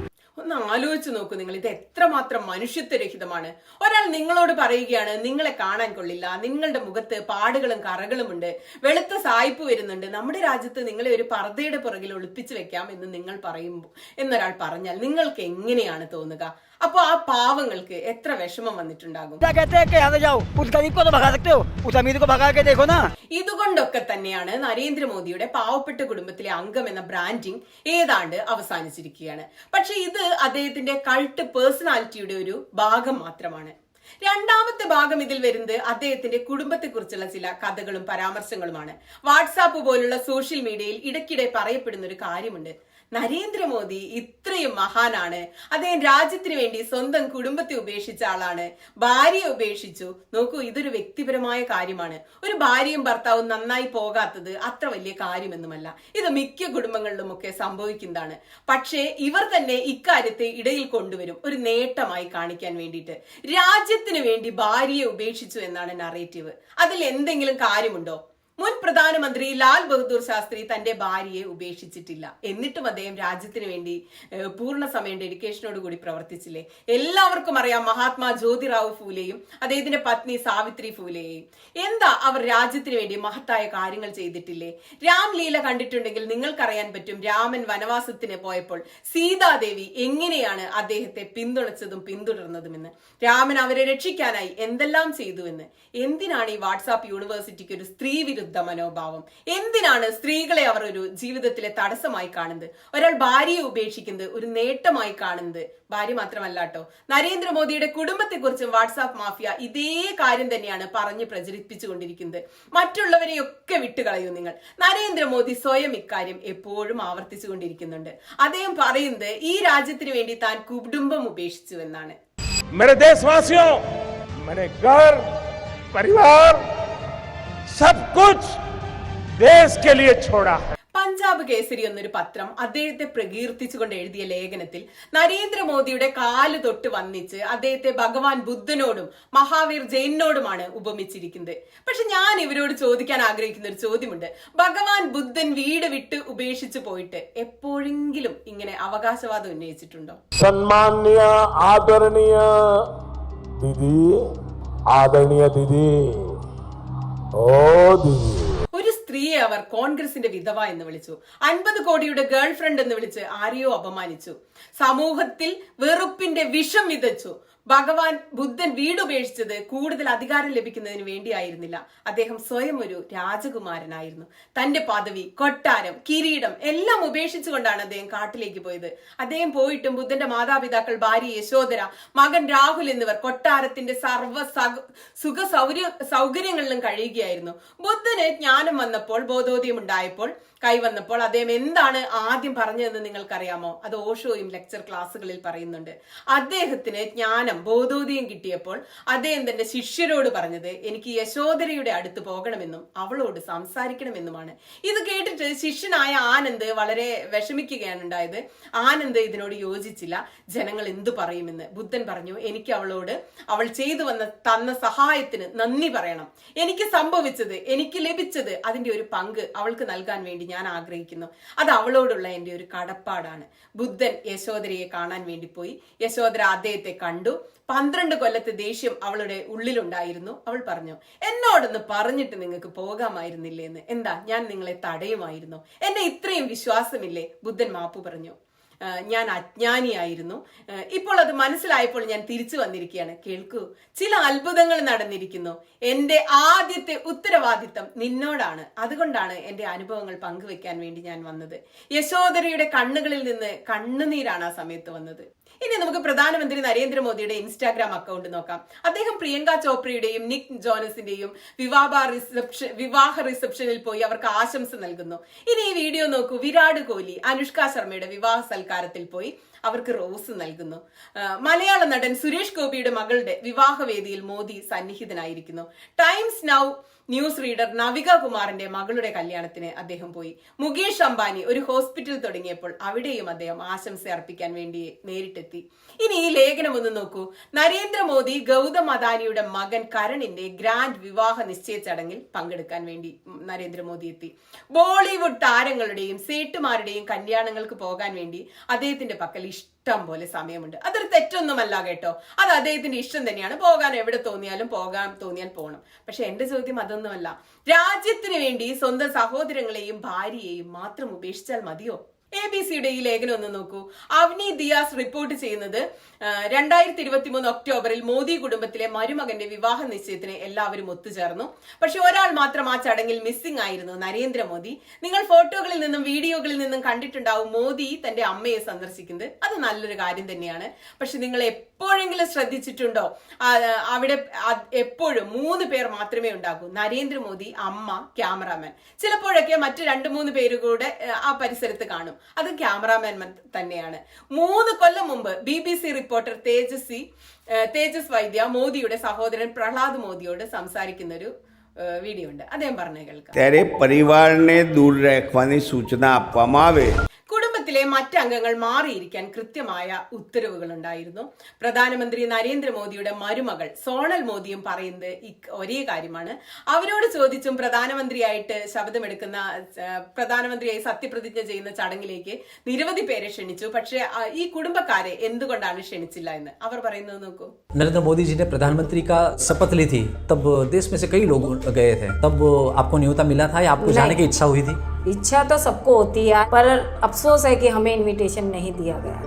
ഒന്ന് ആലോചിച്ച് നോക്കൂ നിങ്ങൾ, ഇത് എത്രമാത്രം മനുഷ്യത്വരഹിതമാണ്. ഒരാൾ നിങ്ങളോട് പറയുകയാണ് നിങ്ങളെ കാണാൻ കൊള്ളില്ല, നിങ്ങളുടെ മുഖത്ത് പാടുകളും കറകളുമുണ്ട്, വെളുത്ത സായിപ്പ് വരുന്നുണ്ട്, നമ്മുടെ രാജ്യത്ത് നിങ്ങളെ ഒരു പർദ്ദയുടെ പുറകിൽ ഒളിപ്പിച്ചു വെക്കാം എന്ന് നിങ്ങൾ പറയുമ്പോൾ എന്നൊരാൾ പറഞ്ഞാൽ നിങ്ങൾക്ക് എങ്ങനെയാണ് തോന്നുക? അപ്പൊ ആ പാവങ്ങൾക്ക് എത്ര വിഷമം വന്നിട്ടുണ്ടാകും. ഇതുകൊണ്ടൊക്കെ തന്നെയാണ് നരേന്ദ്രമോദിയുടെ പാവപ്പെട്ട കുടുംബത്തിലെ അംഗം എന്ന ബ്രാൻഡിംഗ് ഏതാണ്ട് അവസാനിച്ചിരിക്കുകയാണ്. പക്ഷെ ഇത് അദ്ദേഹത്തിന്റെ കൾട്ട് പേഴ്സണാലിറ്റിയുടെ ഒരു ഭാഗം മാത്രമാണ്. രണ്ടാമത്തെ ഭാഗം ഇതിൽ വരുന്നത് അദ്ദേഹത്തിന്റെ കുടുംബത്തെക്കുറിച്ചുള്ള ചില കഥകളും പരാമർശങ്ങളുമാണ്. വാട്സാപ്പ് പോലുള്ള സോഷ്യൽ മീഡിയയിൽ ഇടയ്ക്കിടെ പറയപ്പെടുന്ന ഒരു കാര്യമുണ്ട്. നരേന്ദ്രമോദി ഇത്രയും മഹാനാണ്. അദ്ദേഹം രാജ്യത്തിന് വേണ്ടി സ്വന്തം കുടുംബത്തെ ഉപേക്ഷിച്ച ആളാണ്, ഭാര്യയെ ഉപേക്ഷിച്ചു. നോക്കൂ, ഇതൊരു വ്യക്തിപരമായ കാര്യമാണ്. ഒരു ഭാര്യയും ഭർത്താവും നന്നായി പോകാത്തത് അത്ര വലിയ കാര്യമൊന്നുമല്ല. ഇത് മിക്ക കുടുംബങ്ങളിലും ഒക്കെ സംഭവിക്കുന്നതാണ്. പക്ഷേ ഇവർ തന്നെ ഇക്കാര്യത്തെ ഇടയിൽ കൊണ്ടുവരും, ഒരു നേട്ടമായി കാണിക്കാൻ വേണ്ടിയിട്ട്. രാജ്യത്തിന് വേണ്ടി ഭാര്യയെ ഉപേക്ഷിച്ചു എന്നാണ് നറേറ്റീവ്. അതിൽ എന്തെങ്കിലും കാര്യമുണ്ടോ? മുൻ പ്രധാനമന്ത്രി ലാൽ ബഹദൂർ ശാസ്ത്രി തന്റെ ഭാര്യയെ ഉപേക്ഷിച്ചിട്ടില്ല. എന്നിട്ടും അദ്ദേഹം രാജ്യത്തിന് വേണ്ടി പൂർണ്ണ സമയം ഡെഡിക്കേഷനോട് കൂടി പ്രവർത്തിച്ചില്ലേ? എല്ലാവർക്കും അറിയാം മഹാത്മാ ജ്യോതിറാവു ഫൂലെയും അദ്ദേഹത്തിന്റെ പത്നി സാവിത്രി ഫൂലെയും. എന്താ അവർ രാജ്യത്തിന് വേണ്ടി മഹത്തായ കാര്യങ്ങൾ ചെയ്തിട്ടില്ലേ? രാംലീല കണ്ടിട്ടുണ്ടെങ്കിൽ നിങ്ങൾക്കറിയാൻ പറ്റും, രാമൻ വനവാസത്തിന് പോയപ്പോൾ സീതാദേവി എങ്ങനെയാണ് അദ്ദേഹത്തെ പിന്തുണച്ചതും പിന്തുടർന്നതുമെന്ന്. രാമൻ അവരെ രക്ഷിക്കാനായി എന്തെല്ലാം ചെയ്തുവെന്ന്. എന്തിനാണ് ഈ വാട്സാപ്പ് യൂണിവേഴ്സിറ്റിക്ക് ഒരു സ്ത്രീ വിരുദ്ധ മനോഭാവം? എന്തിനാണ് സ്ത്രീകളെ അവർ ഒരു ജീവിതത്തിലെ തടസ്സമായി കാണുന്നത്? ഒരാൾ ഭാര്യയെ ഉപേക്ഷിക്കുന്നത് ഒരു നേട്ടമായി കാണുന്നത്. ഭാര്യ മാത്രമല്ല കേട്ടോ, നരേന്ദ്രമോദിയുടെ കുടുംബത്തെക്കുറിച്ചും വാട്സാപ്പ് മാഫിയ ഇതേ കാര്യം തന്നെയാണ് പറഞ്ഞ് പ്രചരിപ്പിച്ചുകൊണ്ടിരിക്കുന്നത്. മറ്റുള്ളവരെയൊക്കെ വിട്ടുകളയൂ നിങ്ങൾ. നരേന്ദ്രമോദി സ്വയം ഇക്കാര്യം എപ്പോഴും ആവർത്തിച്ചുകൊണ്ടിരിക്കുന്നുണ്ട്. അദ്ദേഹം പറയുന്നത് ഈ രാജ്യത്തിന് വേണ്ടി താൻ കുടുംബം ഉപേക്ഷിച്ചു എന്നാണ്. मेरे देशवासियों, मैंने घर, परिवार, सब कुछ देश के लिए छोड़ा है. പഞ്ചാബ് കേസരി എന്നൊരു പത്രം അദ്ദേഹത്തെ പ്രകീർത്തിച്ചുകൊണ്ട് എഴുതിയ ലേഖനത്തിൽ നരേന്ദ്രമോദിയുടെ കാല് തൊട്ട് വന്നിച്ച് അദ്ദേഹത്തെ ഭഗവാൻ ബുദ്ധനോടും മഹാവീർ ജൈനോടുമാണ് ഉപമിച്ചിരിക്കുന്നത്. പക്ഷെ ഞാൻ ഇവരോട് ചോദിക്കാൻ ആഗ്രഹിക്കുന്ന ഒരു ചോദ്യമുണ്ട്. ഭഗവാൻ ബുദ്ധൻ വീട് വിട്ട് ഉപേക്ഷിച്ചു പോയിട്ട് എപ്പോഴെങ്കിലും ഇങ്ങനെ അവകാശവാദം ഉന്നയിച്ചിട്ടുണ്ടോ? सम्माननीय आदरणीय दीदी, आदरणीय दीदी, ओ दीदी. ഒരു സ്ത്രീയെ അവർ കോൺഗ്രസിന്റെ വിധവ എന്ന് വിളിച്ചു. 50 കോടിയുടെ ഗേൾ ഫ്രണ്ട് എന്ന് വിളിച്ച് ആരെയോ അപമാനിച്ചു. സമൂഹത്തിൽ വെറുപ്പിന്റെ വിഷം വിതച്ചു. ഭഗവാൻ ബുദ്ധൻ വീടുപേക്ഷിച്ചത് കൂടുതൽ അധികാരം ലഭിക്കുന്നതിന് വേണ്ടിയായിരുന്നില്ല. അദ്ദേഹം സ്വയം ഒരു രാജകുമാരനായിരുന്നു. തന്റെ പദവി, കൊട്ടാരം, കിരീടം എല്ലാം ഉപേക്ഷിച്ചുകൊണ്ടാണ് അദ്ദേഹം കാട്ടിലേക്ക് പോയത്. അദ്ദേഹം പോയിട്ടും ബുദ്ധന്റെ മാതാപിതാക്കൾ, ഭാര്യ യശോധര, മകൻ രാഹുൽ എന്നിവർ കൊട്ടാരത്തിന്റെ സർവ്വ സുഖ സൗകര്യങ്ങളിലും കഴിയുകയായിരുന്നു. ബുദ്ധന് ജ്ഞാനം വന്നപ്പോൾ, ബോധോദയം ഉണ്ടായപ്പോൾ, കൈവന്നപ്പോൾ അദ്ദേഹം എന്താണ് ആദ്യം പറഞ്ഞതെന്ന് നിങ്ങൾക്കറിയാമോ? അത് ഓഷോയും ലെക്ചർ ക്ലാസ്സുകളിൽ പറയുന്നുണ്ട്. അദ്ദേഹത്തിന് ജ്ഞാനം, ബോധോദയം കിട്ടിയപ്പോൾ അദ്ദേഹം തന്റെ ശിഷ്യരോട് പറഞ്ഞത്, എനിക്ക് യശോധരയുടെ അടുത്ത് പോകണമെന്നും അവളോട് സംസാരിക്കണമെന്നുമാണ്. ഇത് കേട്ടിട്ട് ശിഷ്യനായ ആനന്ദ് വളരെ വിഷമിക്കുകയാണ് ഉണ്ടായത്. ആനന്ദ് ഇതിനോട് യോജിച്ചില്ല. ജനങ്ങൾ എന്തു പറയുമെന്ന്. ബുദ്ധൻ പറഞ്ഞു, എനിക്ക് അവളോട് അവൾ ചെയ്തു തന്ന സഹായത്തിന് നന്ദി പറയണം. എനിക്ക് സംഭവിച്ചത്, എനിക്ക് ലഭിച്ചത്, അതിന്റെ ഒരു പങ്ക് അവൾക്ക് നൽകാൻ വേണ്ടി ഞാൻ ആഗ്രഹിക്കുന്നു. അത് അവളോടുള്ള എന്റെ ഒരു കടപ്പാടാണ്. ബുദ്ധൻ യശോധരയെ കാണാൻ വേണ്ടി പോയി. യശോധര അദ്ദേഹത്തെ കണ്ടു. 12 കൊല്ലത്തെ ദേഷ്യം അവളുടെ ഉള്ളിലുണ്ടായിരുന്നു. അവൾ പറഞ്ഞു, എന്നോടൊന്ന് പറഞ്ഞിട്ട് നിങ്ങൾക്ക് പോകാമായിരുന്നില്ലേ എന്ന്. എന്താ, ഞാൻ നിങ്ങളെ തടയുമായിരുന്നു? എന്നെ ഇത്രയും വിശ്വാസമില്ലേ? ബുദ്ധൻ മാപ്പു പറഞ്ഞു. ഞാൻ അജ്ഞാനിയായിരുന്നു, ഇപ്പോൾ അത് മനസ്സിലായപ്പോൾ ഞാൻ തിരിച്ചു വന്നിരിക്കുകയാണ്. കേൾക്കൂ, ചില അത്ഭുതങ്ങൾ നടന്നിരിക്കുന്നു. എന്റെ ആദ്യത്തെ ഉത്തരവാദിത്തം നിന്നോടാണ്. അതുകൊണ്ടാണ് എന്റെ അനുഭവങ്ങൾ പങ്കുവെക്കാൻ വേണ്ടി ഞാൻ വന്നത്. യശോധരയുടെ കണ്ണുകളിൽ നിന്ന് കണ്ണുനീരാണ് ആ സമയത്ത് വന്നത്. ഇനി നമുക്ക് പ്രധാനമന്ത്രി നരേന്ദ്രമോദിയുടെ ഇൻസ്റ്റാഗ്രാം അക്കൗണ്ട് നോക്കാം. അദ്ദേഹം പ്രിയങ്ക ചോപ്രയുടെയും നിക് ജോനസിന്റെയും വിവാഹ റിസപ്ഷനിൽ പോയി അവർക്ക് ആശംസ നൽകുന്നു. ഇനി ഈ വീഡിയോ നോക്കൂ. വിരാട് കോഹ്ലി അനുഷ്ക ശർമ്മയുടെ വിവാഹ സൽക്കാരത്തിൽ പോയി അവർക്ക് റോസ് നൽകുന്നു. മലയാള നടൻ സുരേഷ് ഗോപിയുടെ മകളുടെ വിവാഹവേദിയിൽ മോദി സന്നിഹിതനായിരിക്കുന്നു. Times Now news reader Navika കുമാറിന്റെ മകളുടെ കല്യാണത്തിന് അദ്ദേഹം പോയി. മുകേഷ് അംബാനി ഒരു ഹോസ്പിറ്റൽ തുടങ്ങിയപ്പോൾ അവിടെയും അദ്ദേഹം ആശംസ അർപ്പിക്കാൻ വേണ്ടി നേരിട്ടെത്തി. ഇനി ഈ ലേഖനം ഒന്ന് നോക്കൂ. നരേന്ദ്രമോദി ഗൗതം അദാനിയുടെ മകൻ കരണിന്റെ ഗ്രാൻഡ് വിവാഹ നിശ്ചയ ചടങ്ങിൽ പങ്കെടുക്കാൻ വേണ്ടി നരേന്ദ്രമോദി എത്തി. ബോളിവുഡ് താരങ്ങളുടെയും സേട്ടുമാരുടെയും കല്യാണങ്ങൾക്ക് പോകാൻ വേണ്ടി അദ്ദേഹത്തിന്റെ പക്കൽ ഇഷ്ടം പോലെ സമയമുണ്ട്. അതൊരു തെറ്റൊന്നുമല്ല കേട്ടോ. അത് അദ്ദേഹത്തിന്റെ ഇഷ്ടം തന്നെയാണ്. പോകാൻ എവിടെ തോന്നിയാലും പോകാൻ തോന്നിയാൽ പോകണം. പക്ഷെ എന്റെ ചോദ്യം അതൊന്നുമല്ല. രാജ്യത്തിന് വേണ്ടി സ്വന്തം സഹോദരങ്ങളെയും ഭാര്യയെയും മാത്രം ഉപേക്ഷിച്ചാൽ മതിയോ? ABC-യുടെ ഈ ലേഖനം ഒന്ന് നോക്കൂ. അവനി ദിയാസ് റിപ്പോർട്ട് ചെയ്യുന്നത് 2023 ഒക്ടോബറിൽ മോദി കുടുംബത്തിലെ മരുമകന്റെ വിവാഹ നിശ്ചയത്തിന് എല്ലാവരും ഒത്തുചേർന്നു. പക്ഷെ ഒരാൾ മാത്രം ആ ചടങ്ങിൽ മിസ്സിംഗ് ആയിരുന്നു, നരേന്ദ്രമോദി. നിങ്ങൾ ഫോട്ടോകളിൽ നിന്നും വീഡിയോകളിൽ നിന്നും കണ്ടിട്ടുണ്ടാവും മോദി തന്റെ അമ്മയെ സന്ദർശിക്കുന്നത്. അത് നല്ലൊരു കാര്യം തന്നെയാണ്. പക്ഷെ നിങ്ങൾ എപ്പോഴെങ്കിലും ശ്രദ്ധിച്ചിട്ടുണ്ടോ? അവിടെ എപ്പോഴും 3 പേർ മാത്രമേ ഉണ്ടാകൂ. നരേന്ദ്രമോദി, അമ്മ, ക്യാമറാമാൻ. ചിലപ്പോഴൊക്കെ മറ്റു 2-3 പേര് കൂടെ ആ പരിസരത്ത് കാണും. അത് ക്യാമറാമാൻ തന്നെയാണ്. 3 കൊല്ലം മുമ്പ് BBC റിപ്പോർട്ടർ തേജസ് വൈദ്യ മോദിയുടെ സഹോദരൻ പ്രഹ്ലാദ് മോദിയോട് സംസാരിക്കുന്ന ഒരു വീഡിയോ ഉണ്ട്. അദ്ദേഹം പറഞ്ഞു കേൾക്കാം. तेरे परिवार ने दूर रखवानी सूचना आपवामां आवे. കുടുംബത്തിലെ മറ്റംഗങ്ങൾ മാറിയിരിക്കാൻ കൃത്യമായ ഉത്തരവുകൾ ഉണ്ടായിരുന്നു. പ്രധാനമന്ത്രി നരേന്ദ്രമോദിയുടെ മരുമകൾ സോണൽ മോദിയും പറയുന്നത് ഒരേ കാര്യമാണ്. അവരോട് ചോദിച്ചും പ്രധാനമന്ത്രിയായിട്ട് ശപഥമെടുക്കുന്ന പ്രധാനമന്ത്രിയായി സത്യപ്രതിജ്ഞ ചെയ്യുന്ന ചടങ്ങിലേക്ക് നിരവധി പേരെ ക്ഷണിച്ചു. പക്ഷേ ഈ കുടുംബക്കാരെ എന്തുകൊണ്ടാണ് ക്ഷണിച്ചില്ല എന്ന് അവർ പറയുന്നത് നോക്കൂ. नरेंद्र मोदी जी ने प्रधानमंत्री का शपथ ली थी, तब देश में से कई लोग गए थे. तब आपको न्योता मिला था या आपको जाने की इच्छा हुई थी? इच्छा तो सबको होती है, पर अफसोस है कि हमें इनविटेशन नहीं दिया गया.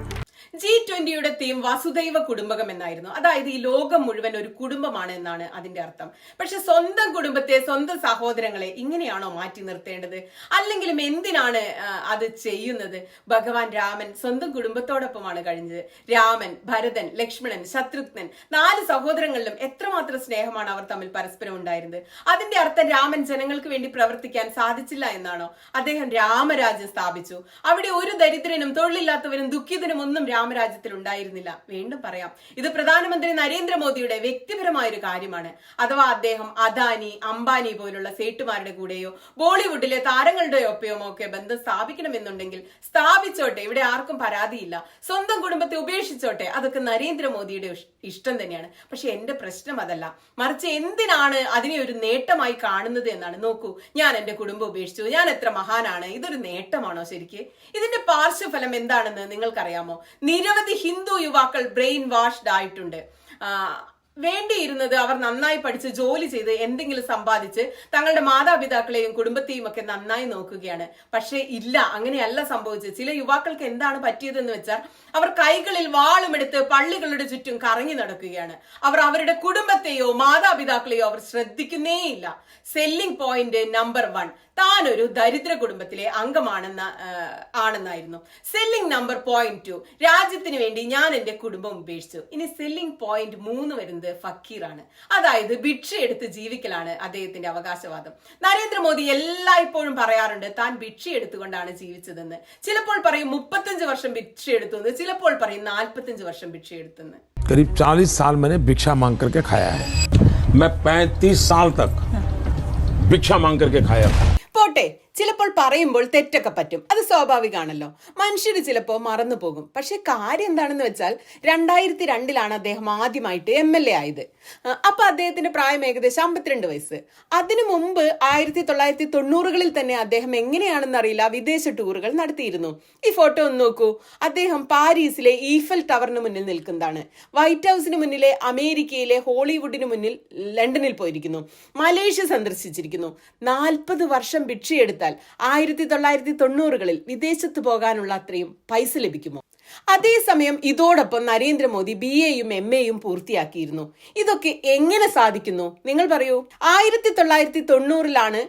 G20യുടെ തീം വസുദൈവ കുടുംബകം എന്നായിരുന്നു. അതായത് ഈ ലോകം മുഴുവൻ ഒരു കുടുംബമാണ് എന്നാണ് അതിന്റെ അർത്ഥം. പക്ഷെ സ്വന്തം കുടുംബത്തെ, സ്വന്തം സഹോദരങ്ങളെ ഇങ്ങനെയാണോ മാറ്റി നിർത്തേണ്ടത്? അല്ലെങ്കിലും എന്തിനാണ് അത് ചെയ്യുന്നത്? ഭഗവാൻ രാമൻ സ്വന്തം കുടുംബത്തോടൊപ്പമാണ് കഴിഞ്ഞത്. രാമൻ, ഭരതൻ, ലക്ഷ്മണൻ, ശത്രുഘ്നൻ 4 സഹോദരങ്ങളിലും എത്രമാത്രം സ്നേഹമാണ് അവർ തമ്മിൽ പരസ്പരം ഉണ്ടായിരുന്നത്. അതിന്റെ അർത്ഥം രാമൻ ജനങ്ങൾക്ക് വേണ്ടി പ്രവർത്തിക്കാൻ സാധിച്ചില്ല എന്നാണോ? അദ്ദേഹം രാമരാജ്യം സ്ഥാപിച്ചു. അവിടെ ഒരു ദരിദ്രനും തൊഴിലില്ലാത്തവനും ദുഃഖിതനും ഒന്നും രാമരാജ്യത്തിൽ ഉണ്ടായിരുന്നില്ല. വീണ്ടും പറയാം, ഇത് പ്രധാനമന്ത്രി നരേന്ദ്രമോദിയുടെ വ്യക്തിപരമായ ഒരു കാര്യമാണ്. അഥവാ അദ്ദേഹം അദാനി, അംബാനി പോലുള്ള സേട്ടുമാരുടെ കൂടെയോ ബോളിവുഡിലെ താരങ്ങളുടെയോ ഒപ്പമോ ഒക്കെ ബന്ധം സ്ഥാപിക്കണമെന്നുണ്ടെങ്കിൽ സ്ഥാപിച്ചോട്ടെ, ഇവിടെ ആർക്കും പരാതിയില്ല. സ്വന്തം കുടുംബത്തെ ഉപേക്ഷിച്ചോട്ടെ, അതൊക്കെ നരേന്ദ്രമോദിയുടെ ഇഷ്ടം തന്നെയാണ്. പക്ഷെ എന്റെ പ്രശ്നം അതല്ല, മറിച്ച് എന്തിനാണ് അതിനെ ഒരു നേട്ടമായി കാണുന്നത് എന്നാണ്. നോക്കൂ, ഞാൻ എന്റെ കുടുംബം ഉപേക്ഷിച്ചു, ഞാൻ എത്ര മഹാനാണ്, ഇതൊരു നേട്ടമാണോ ശരിക്ക്? ഇതിന്റെ പാർശ്വഫലം എന്താണെന്ന് നിങ്ങൾക്കറിയാമോ? നിരവധി ഹിന്ദു യുവാക്കൾ ബ്രെയിൻ വാഷ്ഡ് ആയിട്ടുണ്ട്. വേണ്ടിയിരുന്നത് അവർ നന്നായി പഠിച്ച് ജോലി ചെയ്ത് എന്തെങ്കിലും സമ്പാദിച്ച് തങ്ങളുടെ മാതാപിതാക്കളെയും കുടുംബത്തെയും ഒക്കെ നന്നായി നോക്കുകയാണ്. പക്ഷേ ഇല്ല, അങ്ങനെയല്ല സംഭവിച്ചത്. ചില യുവാക്കൾക്ക് എന്താണ് പറ്റിയതെന്ന് വെച്ചാൽ അവർ കൈകളിൽ വാളുമെടുത്ത് പള്ളികളുടെ ചുറ്റും കറങ്ങി നടക്കുകയാണ്. അവർ അവരുടെ കുടുംബത്തെയോ മാതാപിതാക്കളെയോ അവർ ശ്രദ്ധിക്കുന്നേയില്ല. സെല്ലിംഗ് പോയിന്റ് നമ്പർ 1 താൻ ഒരു ദരിദ്ര കുടുംബത്തിലെ ആണെന്നായിരുന്നു. സെല്ലിംഗ് നമ്പർ പോയിന്റ് 2 രാജ്യത്തിന് വേണ്ടി ഞാൻ എന്റെ കുടുംബം ഉപേക്ഷിച്ചു. ഇനി സെല്ലിംഗ് പോയിന്റ് 3 വരുന്നത് ഫക്കീറാണ്. അതായത് ഭിക്ഷയെടുത്ത് ജീവിക്കലാണ് അദ്ദേഹത്തിന്റെ അവകാശവാദം. നരേന്ദ്രമോദി എല്ലായ്പ്പോഴും പറയാറുണ്ട് താൻ ഭിക്ഷയെടുത്തുകൊണ്ടാണ് ജീവിച്ചതെന്ന്. ചിലപ്പോൾ പറയും 35 വർഷം ഭിക്ഷയെടുത്തു എന്ന്, ചിലപ്പോൾ പറയും 45 വർഷം ഭിക്ഷയെടുത്തെന്ന്. करीब 40 साल मैंने भिक्षा मांग करके खाया है. मैं 35 साल तक भिक्षा मांग करके खाया. പോട്ടെ, ചിലപ്പോൾ പറയുമ്പോൾ തെറ്റൊക്കെ പറ്റും, അത് സ്വാഭാവികമാണല്ലോ. മനുഷ്യർ ചിലപ്പോൾ മറന്നു പോകും. പക്ഷെ കാര്യം എന്താണെന്ന് വെച്ചാൽ 2002 അദ്ദേഹം ആദ്യമായിട്ട് MLA ആയത്. അപ്പൊ അദ്ദേഹത്തിന്റെ പ്രായം ഏകദേശം 52 വയസ്സ്. അതിനു മുമ്പ് 1990കളിൽ തന്നെ അദ്ദേഹം എങ്ങനെയാണെന്ന് അറിയില്ല വിദേശ ടൂറുകൾ നടത്തിയിരുന്നു. ഈ ഫോട്ടോ ഒന്ന് നോക്കൂ. അദ്ദേഹം പാരീസിലെ ഈഫൽ ടവറിന് മുന്നിൽ നിൽക്കുന്നതാണ്. വൈറ്റ് ഹൗസിന് മുന്നിലെ അമേരിക്കയിലെ ഹോളിവുഡിന് മുന്നിൽ ലണ്ടനിൽ പോയിരിക്കുന്നു. മലേഷ്യ സന്ദർശിച്ചിരിക്കുന്നു. 40 വർഷം ഭിക്ഷയെടുത്താൽ 1990കളിൽ വിദേശത്ത് പോകാനുള്ള അത്രയും പൈസ ലഭിക്കുമോ? അതേസമയം ഇതോടൊപ്പം നരേന്ദ്രമോദി BAയും MAയും പൂർത്തിയാക്കിയിരുന്നു. ഇതൊക്കെ എങ്ങനെ സാധിക്കുന്നു നിങ്ങൾ പറയൂ. 1990ലാണ്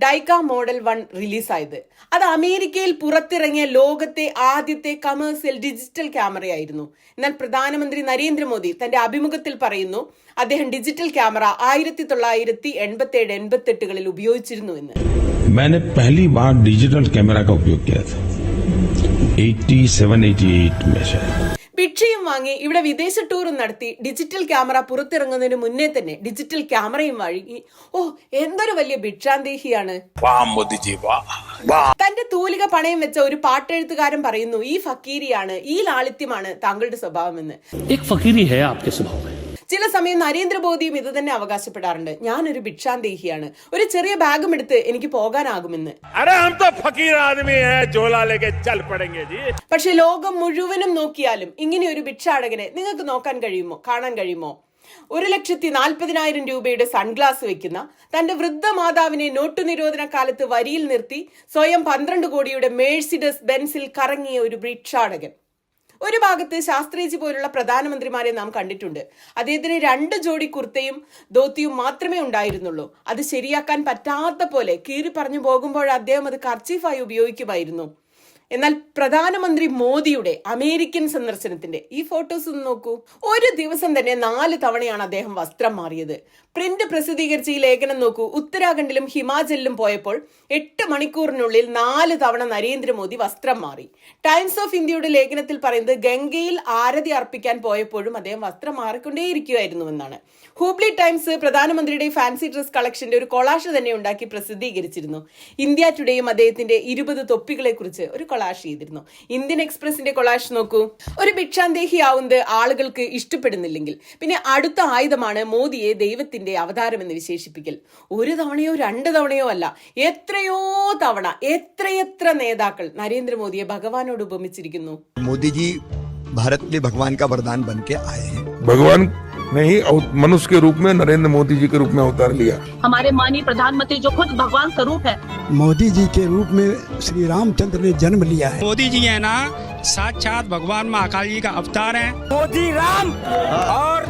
ഡൈക്ക മോഡൽ 1 റിലീസായത്. അത് അമേരിക്കയിൽ പുറത്തിറങ്ങിയ ലോകത്തെ ആദ്യത്തെ കമേഴ്സ്യൽ ഡിജിറ്റൽ ക്യാമറയായിരുന്നു. എന്നാൽ പ്രധാനമന്ത്രി നരേന്ദ്രമോദി തന്റെ അഭിമുഖത്തിൽ പറയുന്നു അദ്ദേഹം ഡിജിറ്റൽ ക്യാമറ 1987-88കളിൽ ഉപയോഗിച്ചിരുന്നു എന്ന്. मैंने पहली बार डिजिटल कैमरा का उपयोग किया था 87-88 में शायद. ഭിക്ഷയും വാങ്ങി ഇവിടെ വിദേശ ടൂറും നടത്തി ഡിജിറ്റൽ ക്യാമറ പുറത്തിറങ്ങുന്നതിന് മുന്നേ തന്നെ ഡിജിറ്റൽ ക്യാമറയും വഴങ്ങി. എന്തൊരു വലിയ ഭിക്ഷാന്തേഹിയാണ്. തന്റെ തൂലിക പണയം വെച്ച ഒരു പാട്ടെഴുത്തുകാരൻ പറയുന്നു ഈ ഫക്കീരിയാണ്, ഈ ലാളിത്യമാണ് താങ്കളുടെ സ്വഭാവമെന്ന്. ചില സമയം നരേന്ദ്രമോദിയും ഇത് തന്നെ അവകാശപ്പെടാറുണ്ട്. ഞാനൊരു ഭിക്ഷാന്തേഹിയാണ്, ഒരു ചെറിയ ബാഗും എടുത്ത് എനിക്ക് പോകാനാകുമെന്ന്. പക്ഷെ ലോകം മുഴുവനും നോക്കിയാലും ഇങ്ങനെ ഒരു ഭിക്ഷാടകനെ നിങ്ങൾക്ക് കാണാൻ കഴിയുമോ? 1,40,000 രൂപയുടെ സൺഗ്ലാസ് വെക്കുന്ന തന്റെ വൃദ്ധ മാതാവിനെ നോട്ടു നിരോധന കാലത്ത് വരിയിൽ നിർത്തി സ്വയം 12 കോടിയുടെ മേഴ്സിഡസ് ബെൻസിൽ കറങ്ങിയ ഒരു ഭിക്ഷാടകൻ. ഒരു ഭാഗത്ത് ശാസ്ത്രിജി പോലുള്ള പ്രധാനമന്ത്രിമാരെ നാം കണ്ടിട്ടുണ്ട്. അദ്ദേഹത്തിന് 2 ജോഡി കുർത്തയും ധോത്തിയും മാത്രമേ ഉണ്ടായിരുന്നുള്ളൂ. അത് ശരിയാക്കാൻ പറ്റാത്ത പോലെ കീറി പറഞ്ഞു പോകുമ്പോൾ അദ്ദേഹം അത് കർച്ചീഫായി ഉപയോഗിക്കുമായിരുന്നു. എന്നാൽ പ്രധാനമന്ത്രി മോദിയുടെ അമേരിക്കൻ സന്ദർശനത്തിന്റെ ഈ ഫോട്ടോസ് ഒന്ന് നോക്കൂ. ഒരു ദിവസം തന്നെ 4 തവണയാണ് അദ്ദേഹം വസ്ത്രം മാറിയത്. പ്രിന്റ് പ്രസിദ്ധീകരിച്ച ഈ ലേഖനം നോക്കൂ. ഉത്തരാഖണ്ഡിലും ഹിമാചലിലും പോയപ്പോൾ 8 മണിക്കൂറിനുള്ളിൽ 4 തവണ നരേന്ദ്രമോദി വസ്ത്രം മാറി. ടൈംസ് ഓഫ് ഇന്ത്യയുടെ ലേഖനത്തിൽ പറയുന്നത് ഗംഗയിൽ ആരതി അർപ്പിക്കാൻ പോയപ്പോഴും അദ്ദേഹം വസ്ത്രം മാറിക്കൊണ്ടേയിരിക്കുമായിരുന്നുവെന്നാണ്. ഹൂബ്ലി ടൈംസ് പ്രധാനമന്ത്രിയുടെ ഫാൻസി ഡ്രസ് കളക്ഷന്റെ ഒരു കൊളാഷ് തന്നെ ഉണ്ടാക്കി പ്രസിദ്ധീകരിച്ചിരുന്നു. ഇന്ത്യ ടുഡേയും അദ്ദേഹത്തിന്റെ 20 തൊപ്പികളെ കുറിച്ച് ഒരു കൊളാഷ് ചെയ്തിരുന്നു. ഇന്ത്യൻ എക്സ്പ്രസിന്റെ കൊളാഷ് നോക്കൂ. ഒരു ഭിക്ഷാന്തേഹിയാവുന്നത് ആളുകൾക്ക് ഇഷ്ടപ്പെടുന്നില്ലെങ്കിൽ പിന്നെ അടുത്ത ആയുധമാണ് മോദിയെ ദൈവത്തിന്റെ അവതാരം എന്ന് വിശേഷിപ്പിക്കൽ. 1 തവണയോ 2 തവണയോ അല്ല, എത്രയോ തവണ എത്രയെത്ര നേതാക്കൾ നരേന്ദ്രമോദിയെ ഭഗവാനോട് ഉപമിച്ചിരിക്കുന്നു. മോദിജി भारत के भगवान का वरदान बन के आए हैं. भगवान नहीं, मनुष्य के रूप में नरेंद्र मोदी जी के रूप में अवतार लिया. हमारे माननीय प्रधानमंत्री जो खुद भगवान का रूप है, मोदी जी के रूप में श्री रामचंद्र ने जन्म लिया है. मोदी जी है ना साक्षात भगवान महाकाल जी का अवतार है. मोदी राम और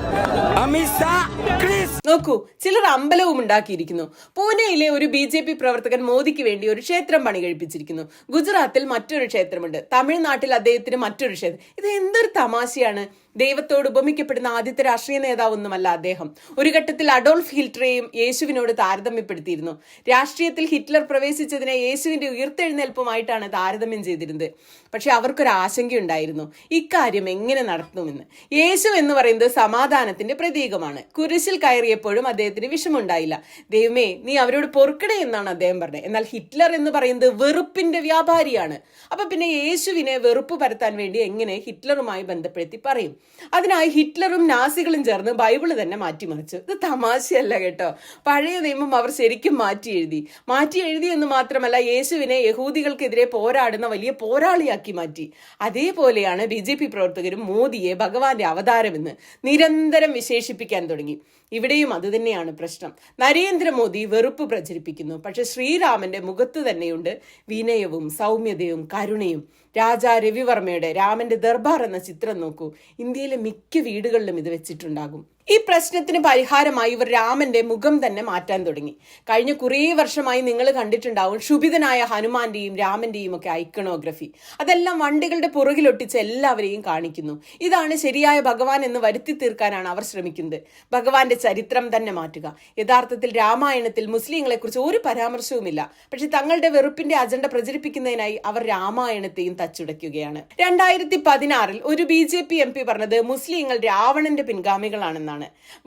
अमित शाह कृष्ण. നോക്കൂ, ചിലർ അമ്പലവും ഉണ്ടാക്കിയിരിക്കുന്നു. പൂനെയിലെ ഒരു BJP പ്രവർത്തകൻ മോദിക്ക് വേണ്ടി ഒരു ക്ഷേത്രം പണി കഴിപ്പിച്ചിരിക്കുന്നു. ഗുജറാത്തിൽ മറ്റൊരു ക്ഷേത്രമുണ്ട്. തമിഴ്നാട്ടിൽ അദ്ദേഹത്തിന് മറ്റൊരു ക്ഷേത്രം. ഇത് എന്തൊരു തമാശയാണ്. ദൈവത്തോട് ഉപമിക്കപ്പെടുന്ന ആദ്യത്തെ രാഷ്ട്രീയ നേതാവൊന്നുമല്ല അദ്ദേഹം. ഒരു ഘട്ടത്തിൽ അഡോൾഫ് ഹിറ്റ്ലറെയും യേശുവിനോട് താരതമ്യപ്പെടുത്തിയിരുന്നു. രാഷ്ട്രീയത്തിൽ ഹിറ്റ്ലർ പ്രവേശിച്ചതിനെ യേശുവിന്റെ ഉയർത്തെഴുന്നേൽപ്പുമായിട്ടാണ് താരതമ്യം ചെയ്തിരുന്നത്. പക്ഷെ അവർക്കൊരു ആശങ്കയുണ്ടായിരുന്നു, ഇക്കാര്യം എങ്ങനെ നടത്തുമെന്ന്. യേശു എന്ന് പറയുന്നത് സമാധാനത്തിന്റെ പ്രതീകമാണ്. കുരിശിൽ കയറിയപ്പോഴും അദ്ദേഹത്തിന് വിഷമുണ്ടായില്ല. ദൈവമേ, നീ അവരോട് പൊറുക്കണേ എന്നാണ് അദ്ദേഹം പറഞ്ഞത്. എന്നാൽ ഹിറ്റ്ലർ എന്ന് പറയുന്നത് വെറുപ്പിന്റെ വ്യാപാരിയാണ്. അപ്പൊ പിന്നെ യേശുവിനെ വെറുപ്പ് പരത്താൻ വേണ്ടി എങ്ങനെ ഹിറ്റ്ലറുമായി ബന്ധപ്പെടുത്തി പറയും? അതിനായി ഹിറ്റ്ലറും നാസികളും ചേർന്ന് ബൈബിള് തന്നെ മാറ്റിമറിച്ചു. ഇത് തമാശയല്ല കേട്ടോ. പഴയ നിയമം അവർ ശരിക്കും മാറ്റി എഴുതി എന്ന് മാത്രമല്ല, യേശുവിനെ യഹൂദികൾക്കെതിരെ പോരാടുന്ന വലിയ പോരാളിയാക്കി മാറ്റി. അതേപോലെയാണ് BJP പ്രവർത്തകരും മോദിയെ ഭഗവാന്റെ അവതാരമെന്ന് നിരന്തരം വിശേഷിപ്പിക്കാൻ തുടങ്ങി. ഇവിടെയും അതുതന്നെയാണ് പ്രശ്നം. നരേന്ദ്രമോദി വെറുപ്പ് പ്രചരിപ്പിക്കുന്നു, പക്ഷെ ശ്രീരാമന്റെ മുഖത്ത് തന്നെയുണ്ട് വിനയവും സൗമ്യതയും കരുണയും. രാജാ രവിവർമ്മയുടെ രാമന്റെ ദർബാർ എന്ന ചിത്രം നോക്കൂ. ഇന്ത്യയിലെ മിക്ക വീടുകളിലും ഇത് വെച്ചിട്ടുണ്ടാകും. ഈ പ്രശ്നത്തിന് പരിഹാരമായി ഇവർ രാമന്റെ മുഖം തന്നെ മാറ്റാൻ തുടങ്ങി. കഴിഞ്ഞ കുറേ വർഷമായി നിങ്ങൾ കണ്ടിട്ടുണ്ടാവും ക്ഷുഭിതനായ ഹനുമാന്റെയും രാമന്റെയും ഒക്കെ ഐക്കണോഗ്രഫി. അതെല്ലാം വണ്ടികളുടെ പുറകിലൊട്ടിച്ച് എല്ലാവരെയും കാണിക്കുന്നു. ഇതാണ് ശരിയായ ഭഗവാൻ എന്ന് വരുത്തി തീർക്കാനാണ് അവർ ശ്രമിക്കുന്നത്. ഭഗവാന്റെ ചരിത്രം തന്നെ മാറ്റുക. യഥാർത്ഥത്തിൽ രാമായണത്തിൽ മുസ്ലിങ്ങളെ കുറിച്ച് ഒരു പരാമർശവുമില്ല. പക്ഷെ തങ്ങളുടെ വെറുപ്പിന്റെ അജണ്ട പ്രചരിപ്പിക്കുന്നതിനായി അവർ രാമായണത്തെയും തച്ചുടയ്ക്കുകയാണ്. 2016 ഒരു BJP MP പറഞ്ഞത് മുസ്ലിങ്ങൾ രാവണന്റെ പിൻഗാമികളാണെന്നാണ്.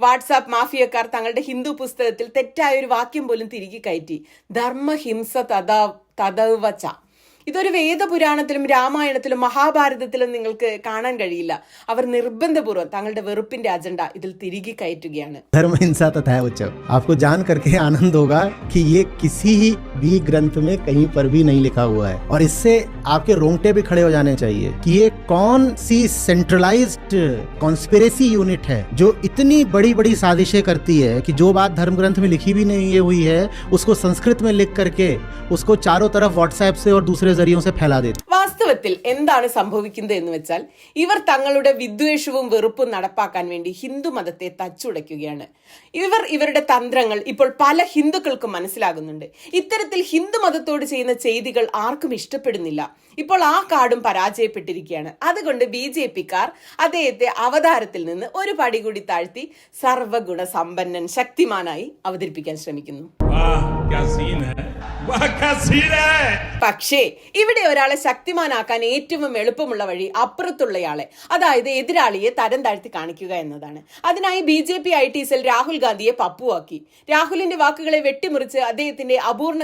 വാട്സാപ്പ് മാഫിയക്കാർ തങ്ങളുടെ ഹിന്ദു പുസ്തകത്തിൽ തെറ്റായ ഒരു വാക്യം പോലും തിരികെ കയറ്റി. ധർമ്മഹിംസ തദവച. ഇതൊരു വേദപുരാണത്തിലും രാമായണത്തിലും മഹാഭാരതത്തിലും നിങ്ങൾക്ക് കാണാൻ കഴിയില്ല. അവർ നിർബന്ധപൂർവ്വം തങ്ങളുടെ വെറുപ്പിന്റെ അജണ്ട ഇതിൽ തിരികെ കയറ്റുകയാണ്. धर्म हिंसा तथा उच्चव आपको जान करके आनंद होगा कि ये किसी भी ग्रंथ में कहीं पर भी नहीं लिखा हुआ है और इससे आपके रोंगटे भी खड़े हो जाने चाहिए कि ये कौन सी सेंट्रलाइज्ड कॉन्स्पिरेसी यूनिट है जो इतनी बड़ी बड़ी साजिशें करती है कि जो बात धर्म ग्रंथ में लिखी भी नहीं हुई है उसको संस्कृत में लिख करके उसको चारों तरफ व्हाट्सएप से और दूसरे जरियों से फैला देती. വാസ്തവത്തിൽ എന്താണ് സംഭവിക്കുന്നത് എന്ന് വെച്ചാൽ ഇവർ തങ്ങളുടെ വിദ്വേഷവും വെറുപ്പും നടപ്പാക്കാൻ വേണ്ടി ഹിന്ദു മതത്തെ തച്ചുടയ്ക്കുകയാണ്. ഇവരുടെ തന്ത്രങ്ങൾ ഇപ്പോൾ പല ഹിന്ദുക്കൾക്കും മനസ്സിലാകുന്നുണ്ട്. ഇത്തരത്തിൽ ഹിന്ദു മതത്തോട് ചെയ്യുന്ന ചെയ്തികൾ ആർക്കും ഇഷ്ടപ്പെടുന്നില്ല. ഇപ്പോൾ ആ കാർഡും പരാജയപ്പെട്ടിരിക്കുകയാണ്. അതുകൊണ്ട് BJPക്കാർ അദ്ദേഹത്തെ അവതാരത്തിൽ നിന്ന് ഒരു പടി കൂടി താഴ്ത്തി സർവഗുണ സമ്പന്നൻ ശക്തിമാനായി അവതരിപ്പിക്കാൻ ശ്രമിക്കുന്നു. പക്ഷേ ഇവിടെ ഒരാളെ ശക്തിമാനാക്കാൻ ഏറ്റവും എളുപ്പമുള്ള വഴി അപ്പുറത്തുള്ളയാളെ, അതായത് എതിരാളിയെ തരം താഴ്ത്തി കാണിക്കുക എന്നതാണ്. അതിനായി BJP IT സെൽ രാഹുൽ ഗാന്ധിയെ പപ്പുവാക്കി. രാഹുലിന്റെ വാക്കുകളെ വെട്ടിമുറിച്ച് അദ്ദേഹത്തിന്റെ അപൂർണ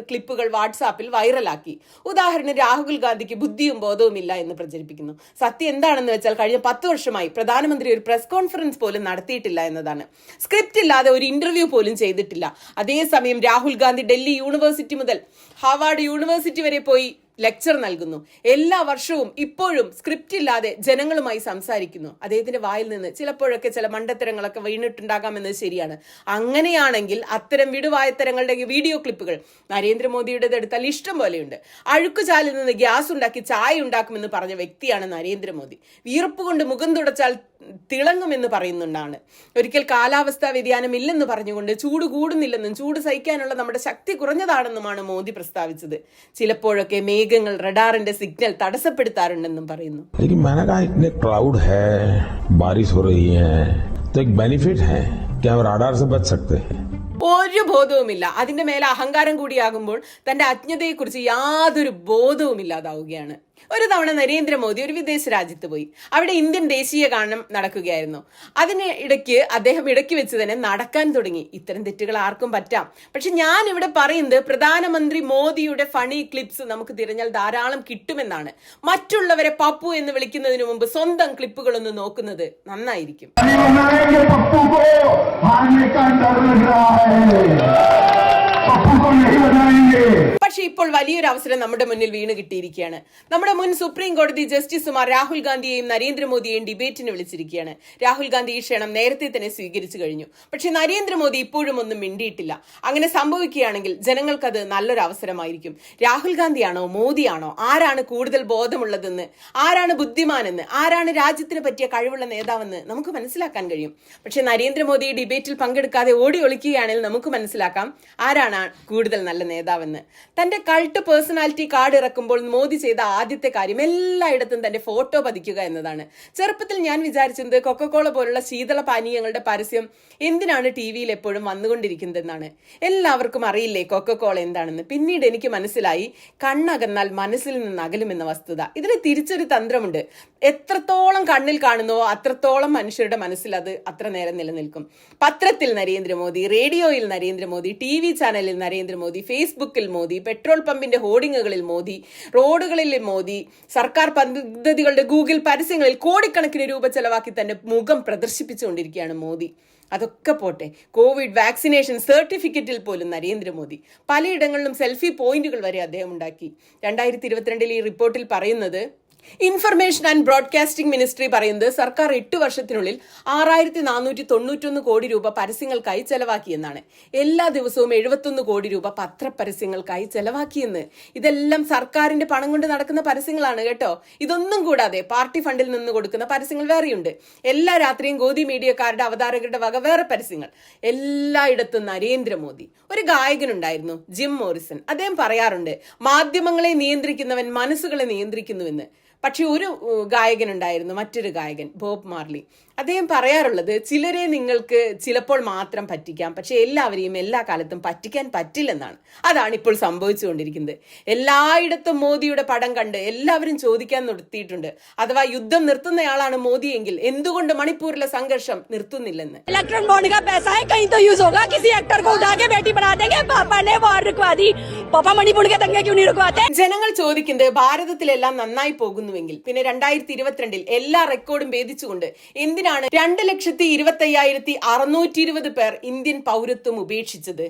ക്ലിപ്പുകൾ വാട്സാപ്പിൽ വൈറലാക്കി. ഉദാഹരണം, രാഹുൽ ഗാന്ധിക്ക് ബുദ്ധിയും ബോധവും ഇല്ല എന്ന് പ്രചരിപ്പിക്കുന്നു. സത്യം എന്താണെന്ന് വെച്ചാൽ കഴിഞ്ഞ 10 വർഷമായി പ്രധാനമന്ത്രി ഒരു പ്രസ് കോൺഫറൻസ് പോലും നടത്തിയിട്ടില്ല എന്നതാണ്. സ്ക്രിപ്റ്റ് ഇല്ലാതെ ഒരു ഇന്റർവ്യൂ പോലും ചെയ്തിട്ടില്ല. അതേസമയം രാഹുൽ ഗാന്ധി ഡൽഹി യൂണിവേഴ്സിറ്റി മുതൽ ഹാർവാർഡ് യൂണിവേഴ്സിറ്റി വരെ പോയി ലെക്ചർ നൽകുന്നു. എല്ലാ വർഷവും ഇപ്പോഴും സ്ക്രിപ്റ്റ് ഇല്ലാതെ ജനങ്ങളുമായി സംസാരിക്കുന്നു. അദ്ദേഹത്തിന്റെ വായിൽ നിന്ന് ചിലപ്പോഴൊക്കെ ചില മണ്ടത്തരങ്ങളൊക്കെ വീണിട്ടുണ്ടാകാമെന്നത് ശരിയാണ്. അങ്ങനെയാണെങ്കിൽ അത്തരം വിടുവായത്തരങ്ങളുടെ വീഡിയോ ക്ലിപ്പുകൾ നരേന്ദ്രമോദിയുടേത് എടുത്താൽ ഇഷ്ടം പോലെയുണ്ട്. അഴുക്കുചാലിൽ നിന്ന് ഗ്യാസ് ഉണ്ടാക്കി ചായ ഉണ്ടാക്കുമെന്ന് പറഞ്ഞ വ്യക്തിയാണ് നരേന്ദ്രമോദി. വിയർപ്പ് കൊണ്ട് മുഖം തുടച്ചാൽ തിളങ്ങുമെന്ന് പറയുന്നുണ്ടാണ്. ഒരിക്കൽ കാലാവസ്ഥാ വ്യതിയാനം ഇല്ലെന്ന് പറഞ്ഞുകൊണ്ട് ചൂട് കൂടുന്നില്ലെന്നും ചൂട് സഹിക്കാനുള്ള നമ്മുടെ ശക്തി കുറഞ്ഞതാണെന്നുമാണ് മോദി പ്രസ്താവിച്ചത്. ചിലപ്പോഴൊക്കെ മേഘങ്ങൾ റഡാറിന്റെ സിഗ്നൽ തടസ്സപ്പെടുത്താറുണ്ടെന്നും പറയുന്നു. लेकिन मैंने कहा इतने क्लाउड है, बारिश हो रही है, तो एक बेनिफिट है कि हम राडार से बच सकते हैं. ഒരു ബോധവുമില്ല. അതിന്റെ മേലെ അഹങ്കാരം കൂടിയാകുമ്പോൾ തന്റെ അജ്ഞതയെക്കുറിച്ച് യാതൊരു ബോധവും ഇല്ലാതാവുകയാണ്. ഒരു തവണ നരേന്ദ്രമോദി ഒരു വിദേശ രാജ്യത്ത് പോയി. അവിടെ ഇന്ത്യൻ ദേശീയ ഗാനം നടക്കുകയായിരുന്നു. അതിന് അദ്ദേഹം ഇടയ്ക്ക് വെച്ച് തന്നെ നടക്കാൻ തുടങ്ങി. ഇത്തരം തെറ്റുകൾ ആർക്കും പറ്റാം. പക്ഷെ ഞാൻ ഇവിടെ പറയുന്നത് പ്രധാനമന്ത്രി മോദിയുടെ ഫണി ക്ലിപ്സ് നമുക്ക് തിരഞ്ഞാൽ ധാരാളം കിട്ടുമെന്നാണ്. മറ്റുള്ളവരെ പപ്പു എന്ന് വിളിക്കുന്നതിന് മുമ്പ് സ്വന്തം ക്ലിപ്പുകളൊന്ന് നോക്കുന്നത് നന്നായിരിക്കും. പക്ഷെ ഇപ്പോൾ വലിയൊരു അവസരം നമ്മുടെ മുന്നിൽ വീണ് കിട്ടിയിരിക്കുകയാണ്. നമ്മുടെ മുൻ സുപ്രീം കോടതി ജസ്റ്റിസുമാർ രാഹുൽ ഗാന്ധിയെയും നരേന്ദ്രമോദിയെയും ഡിബേറ്റിന് വിളിച്ചിരിക്കുകയാണ്. രാഹുൽ ഗാന്ധി ഈ ക്ഷണം നേരത്തെ തന്നെ സ്വീകരിച്ചു കഴിഞ്ഞു. പക്ഷെ നരേന്ദ്രമോദി ഇപ്പോഴും ഒന്നും മിണ്ടിയിട്ടില്ല. അങ്ങനെ സംഭവിക്കുകയാണെങ്കിൽ ജനങ്ങൾക്കത് നല്ലൊരു അവസരമായിരിക്കും. രാഹുൽ ഗാന്ധിയാണോ മോദിയാണോ, ആരാണ് കൂടുതൽ ബോധമുള്ളതെന്ന്, ആരാണ് ബുദ്ധിമാനെന്ന്, ആരാണ് രാജ്യത്തിന് പറ്റിയ കഴിവുള്ള നേതാവെന്ന് നമുക്ക് മനസ്സിലാക്കാൻ കഴിയും. പക്ഷെ നരേന്ദ്രമോദി ഡിബേറ്റിൽ പങ്കെടുക്കാതെ ഓടി ഒളിക്കുകയാണെങ്കിൽ നമുക്ക് മനസ്സിലാക്കാം ആരാണ് കൂടുതൽ നല്ല നേതാവെന്ന്. തന്റെ കൾട്ട് പേഴ്സണാലിറ്റി കാർഡ് ഇറക്കുമ്പോൾ മോദി ചെയ്ത ആദ്യത്തെ കാര്യം എല്ലായിടത്തും തന്റെ ഫോട്ടോ പതിക്കുക എന്നതാണ്. ചെറുപ്പത്തിൽ ഞാൻ വിചാരിച്ചത് കൊക്കക്കോള പോലുള്ള ശീതള പാനീയങ്ങളുടെ പരസ്യം എന്തിനാണ് ടിവിയിൽ എപ്പോഴും വന്നുകൊണ്ടിരിക്കുന്നതെന്നാണ്. എല്ലാവർക്കും അറിയില്ലേ കൊക്കക്കോള എന്താണെന്ന്. പിന്നീട് എനിക്ക് മനസ്സിലായി കണ്ണകന്നാൽ മനസ്സിൽ നിന്ന് അകലുമെന്ന വസ്തുത. ഇതിന് തിരിച്ചൊരു തന്ത്രമുണ്ട്. എത്രത്തോളം കണ്ണിൽ കാണുന്നുവോ അത്രത്തോളം മനുഷ്യരുടെ മനസ്സിൽ അത് അത്ര നേരം നിലനിൽക്കും. പത്രത്തിൽ നരേന്ദ്രമോദി, റേഡിയോയിൽ നരേന്ദ്രമോദി, TV ചാനലിൽ നരേന്ദ്രമോദി, ഫേസ്ബുക്കിൽ മോദി, പെട്രോൾ പമ്പിന്റെ ഹോർഡിങ്ങുകളിൽ മോദി, റോഡുകളിൽ മോദി, സർക്കാർ പദ്ധതികളുടെ ഗൂഗിൾ പരസ്യങ്ങളിൽ കോടിക്കണക്കിന് രൂപ ചെലവാക്കി തന്റെ മുഖം പ്രദർശിപ്പിച്ചുകൊണ്ടിരിക്കുകയാണ് മോദി. അതൊക്കെ പോട്ടെ, കോവിഡ് വാക്സിനേഷൻ സർട്ടിഫിക്കറ്റിൽ പോലും നരേന്ദ്രമോദി. പലയിടങ്ങളിലും സെൽഫി പോയിന്റുകൾ വരെ അദ്ദേഹം ഉണ്ടാക്കി. 2022 ഈ റിപ്പോർട്ടിൽ പറയുന്നത്, ഇൻഫർമേഷൻ ആൻഡ് ബ്രോഡ്കാസ്റ്റിംഗ് മിനിസ്ട്രി പറയുന്നത് സർക്കാർ 8 വർഷത്തിനുള്ളിൽ 6491 കോടി രൂപ പരസ്യങ്ങൾക്കായി ചെലവാക്കിയെന്നാണ്. എല്ലാ ദിവസവും 71 കോടി രൂപ പത്രപരസ്യങ്ങൾക്കായി ചെലവാക്കിയെന്ന്. ഇതെല്ലാം സർക്കാരിന്റെ പണം കൊണ്ട് നടക്കുന്ന പരസ്യങ്ങളാണ് കേട്ടോ. ഇതൊന്നും കൂടാതെ പാർട്ടി ഫണ്ടിൽ നിന്ന് കൊടുക്കുന്ന പരസ്യങ്ങൾ വേറെയുണ്ട്. എല്ലാ രാത്രിയും ഗോദി മീഡിയക്കാരുടെ അവതാരകരുടെ വക വേറെ പരസ്യങ്ങൾ. എല്ലായിടത്തും നരേന്ദ്രമോദി. ഒരു ഗായകനുണ്ടായിരുന്നു, ജിം മോറിസൺ. അദ്ദേഹം പറയാറുണ്ട്, മാധ്യമങ്ങളെ നിയന്ത്രിക്കുന്നവൻ മനസ്സുകളെ നിയന്ത്രിക്കുന്നുവെന്ന്. പക്ഷെ ഒരു ഗായകനുണ്ടായിരുന്നു, മറ്റൊരു ഗായകൻ ബോബ് മാർലി. അദ്ദേഹം പറയാറുള്ളത്, ചിലരെ നിങ്ങൾക്ക് ചിലപ്പോൾ മാത്രം പറ്റിക്കാം, പക്ഷെ എല്ലാവരെയും എല്ലാ കാലത്തും പറ്റിക്കാൻ പറ്റില്ലെന്നാണ്. അതാണ് ഇപ്പോൾ സംഭവിച്ചുകൊണ്ടിരിക്കുന്നത്. എല്ലായിടത്തും മോദിയുടെ പടം കണ്ട് എല്ലാവരും ചോദിക്കാൻ നിർത്തിയിട്ടുണ്ട്, അഥവാ യുദ്ധം നിർത്തുന്നയാളാണ് മോദിയെങ്കിൽ എന്തുകൊണ്ട് മണിപ്പൂരിലെ സംഘർഷം നിർത്തുന്നില്ലെന്ന്. इलेक्ट्रॉन बॉन्ड का पैसा है, कहीं तो यूज होगा. किसी एक्टर को उठा के बेटी बना देंगे. पापा ने वॉर रुकवा दी, पापा मणिपुर के दंगे क्यों नहीं रुकवाते? ജനങ്ങൾ ചോദിക്കുന്നത്, ഭാരതത്തിലെല്ലാം നന്നായി പോകുന്നുവെങ്കിൽ പിന്നെ 2022 എല്ലാ റെക്കോർഡും ഭേദിച്ചുകൊണ്ട് എന്തിനാണ് 2,25,620 പേർ ഇന്ത്യൻ പൗരത്വം ഉപേക്ഷിച്ചത്?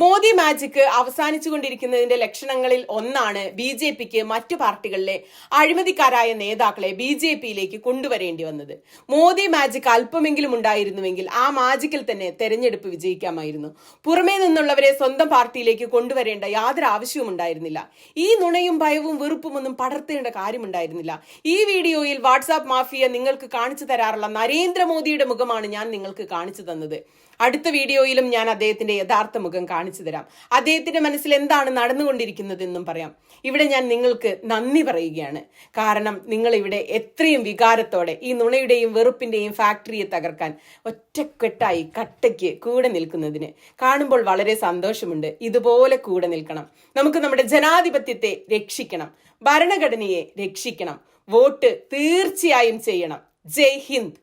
മോദി മാജിക്ക് അവസാനിച്ചുകൊണ്ടിരിക്കുന്നതിന്റെ ലക്ഷണങ്ങളിൽ ഒന്നാണ് BJPക്ക് മറ്റു പാർട്ടികളിലെ അഴിമതിക്കാരായ നേതാക്കളെ BJPയിലേക്ക് കൊണ്ടുവരേണ്ടി വന്നത്. മോദി മാജിക് അല്പമെങ്കിലും ഉണ്ടായിരുന്നുവെങ്കിൽ ആ മാജിക്കിൽ തന്നെ തെരഞ്ഞെടുപ്പ് വിജയിക്കാമായിരുന്നു. പുറമേ നിന്നുള്ളവരെ സ്വന്തം പാർട്ടിയിലേക്ക് കൊണ്ടുവരേണ്ട യാതൊരു ആവശ്യവും ഉണ്ടായിരുന്നില്ല. ഈ നുണയും ഭയവും വെറുപ്പും ഒന്നും പടർത്തേണ്ട കാര്യമുണ്ടായിരുന്നില്ല. ഈ വീഡിയോയിൽ വാട്സാപ്പ് മാഫിയ നിങ്ങൾക്ക് കാണിച്ചു തരാറുള്ള നരേന്ദ്രമോദിയുടെ മുഖമാണ് ഞാൻ നിങ്ങൾക്ക് കാണിച്ചു തന്നത്. അടുത്ത വീഡിയോയിലും ഞാൻ അദ്ദേഹത്തിന്റെ യഥാർത്ഥ മുഖം കാണിച്ചു തരാം. അദ്ദേഹത്തിന്റെ മനസ്സിൽ എന്താണ് നടന്നുകൊണ്ടിരിക്കുന്നതെന്നും പറയാം. ഇവിടെ ഞാൻ നിങ്ങൾക്ക് നന്ദി പറയുകയാണ്. കാരണം നിങ്ങൾ ഇവിടെ എത്രയും വികാരത്തോടെ ഈ നുണയുടെയും വെറുപ്പിന്റെയും ഫാക്ടറിയെ തകർക്കാൻ ഒറ്റക്കെട്ടായി കട്ടയ്ക്ക് കൂടെ നിൽക്കുന്നതിന് കാണുമ്പോൾ വളരെ സന്തോഷമുണ്ട്. ഇതുപോലെ കൂടെ നിൽക്കണം. നമുക്ക് നമ്മുടെ ജനാധിപത്യത്തെ രക്ഷിക്കണം, ഭരണഘടനയെ രക്ഷിക്കണം, വോട്ട് തീർച്ചയായും ചെയ്യണം. ജയ് ഹിന്ദ്.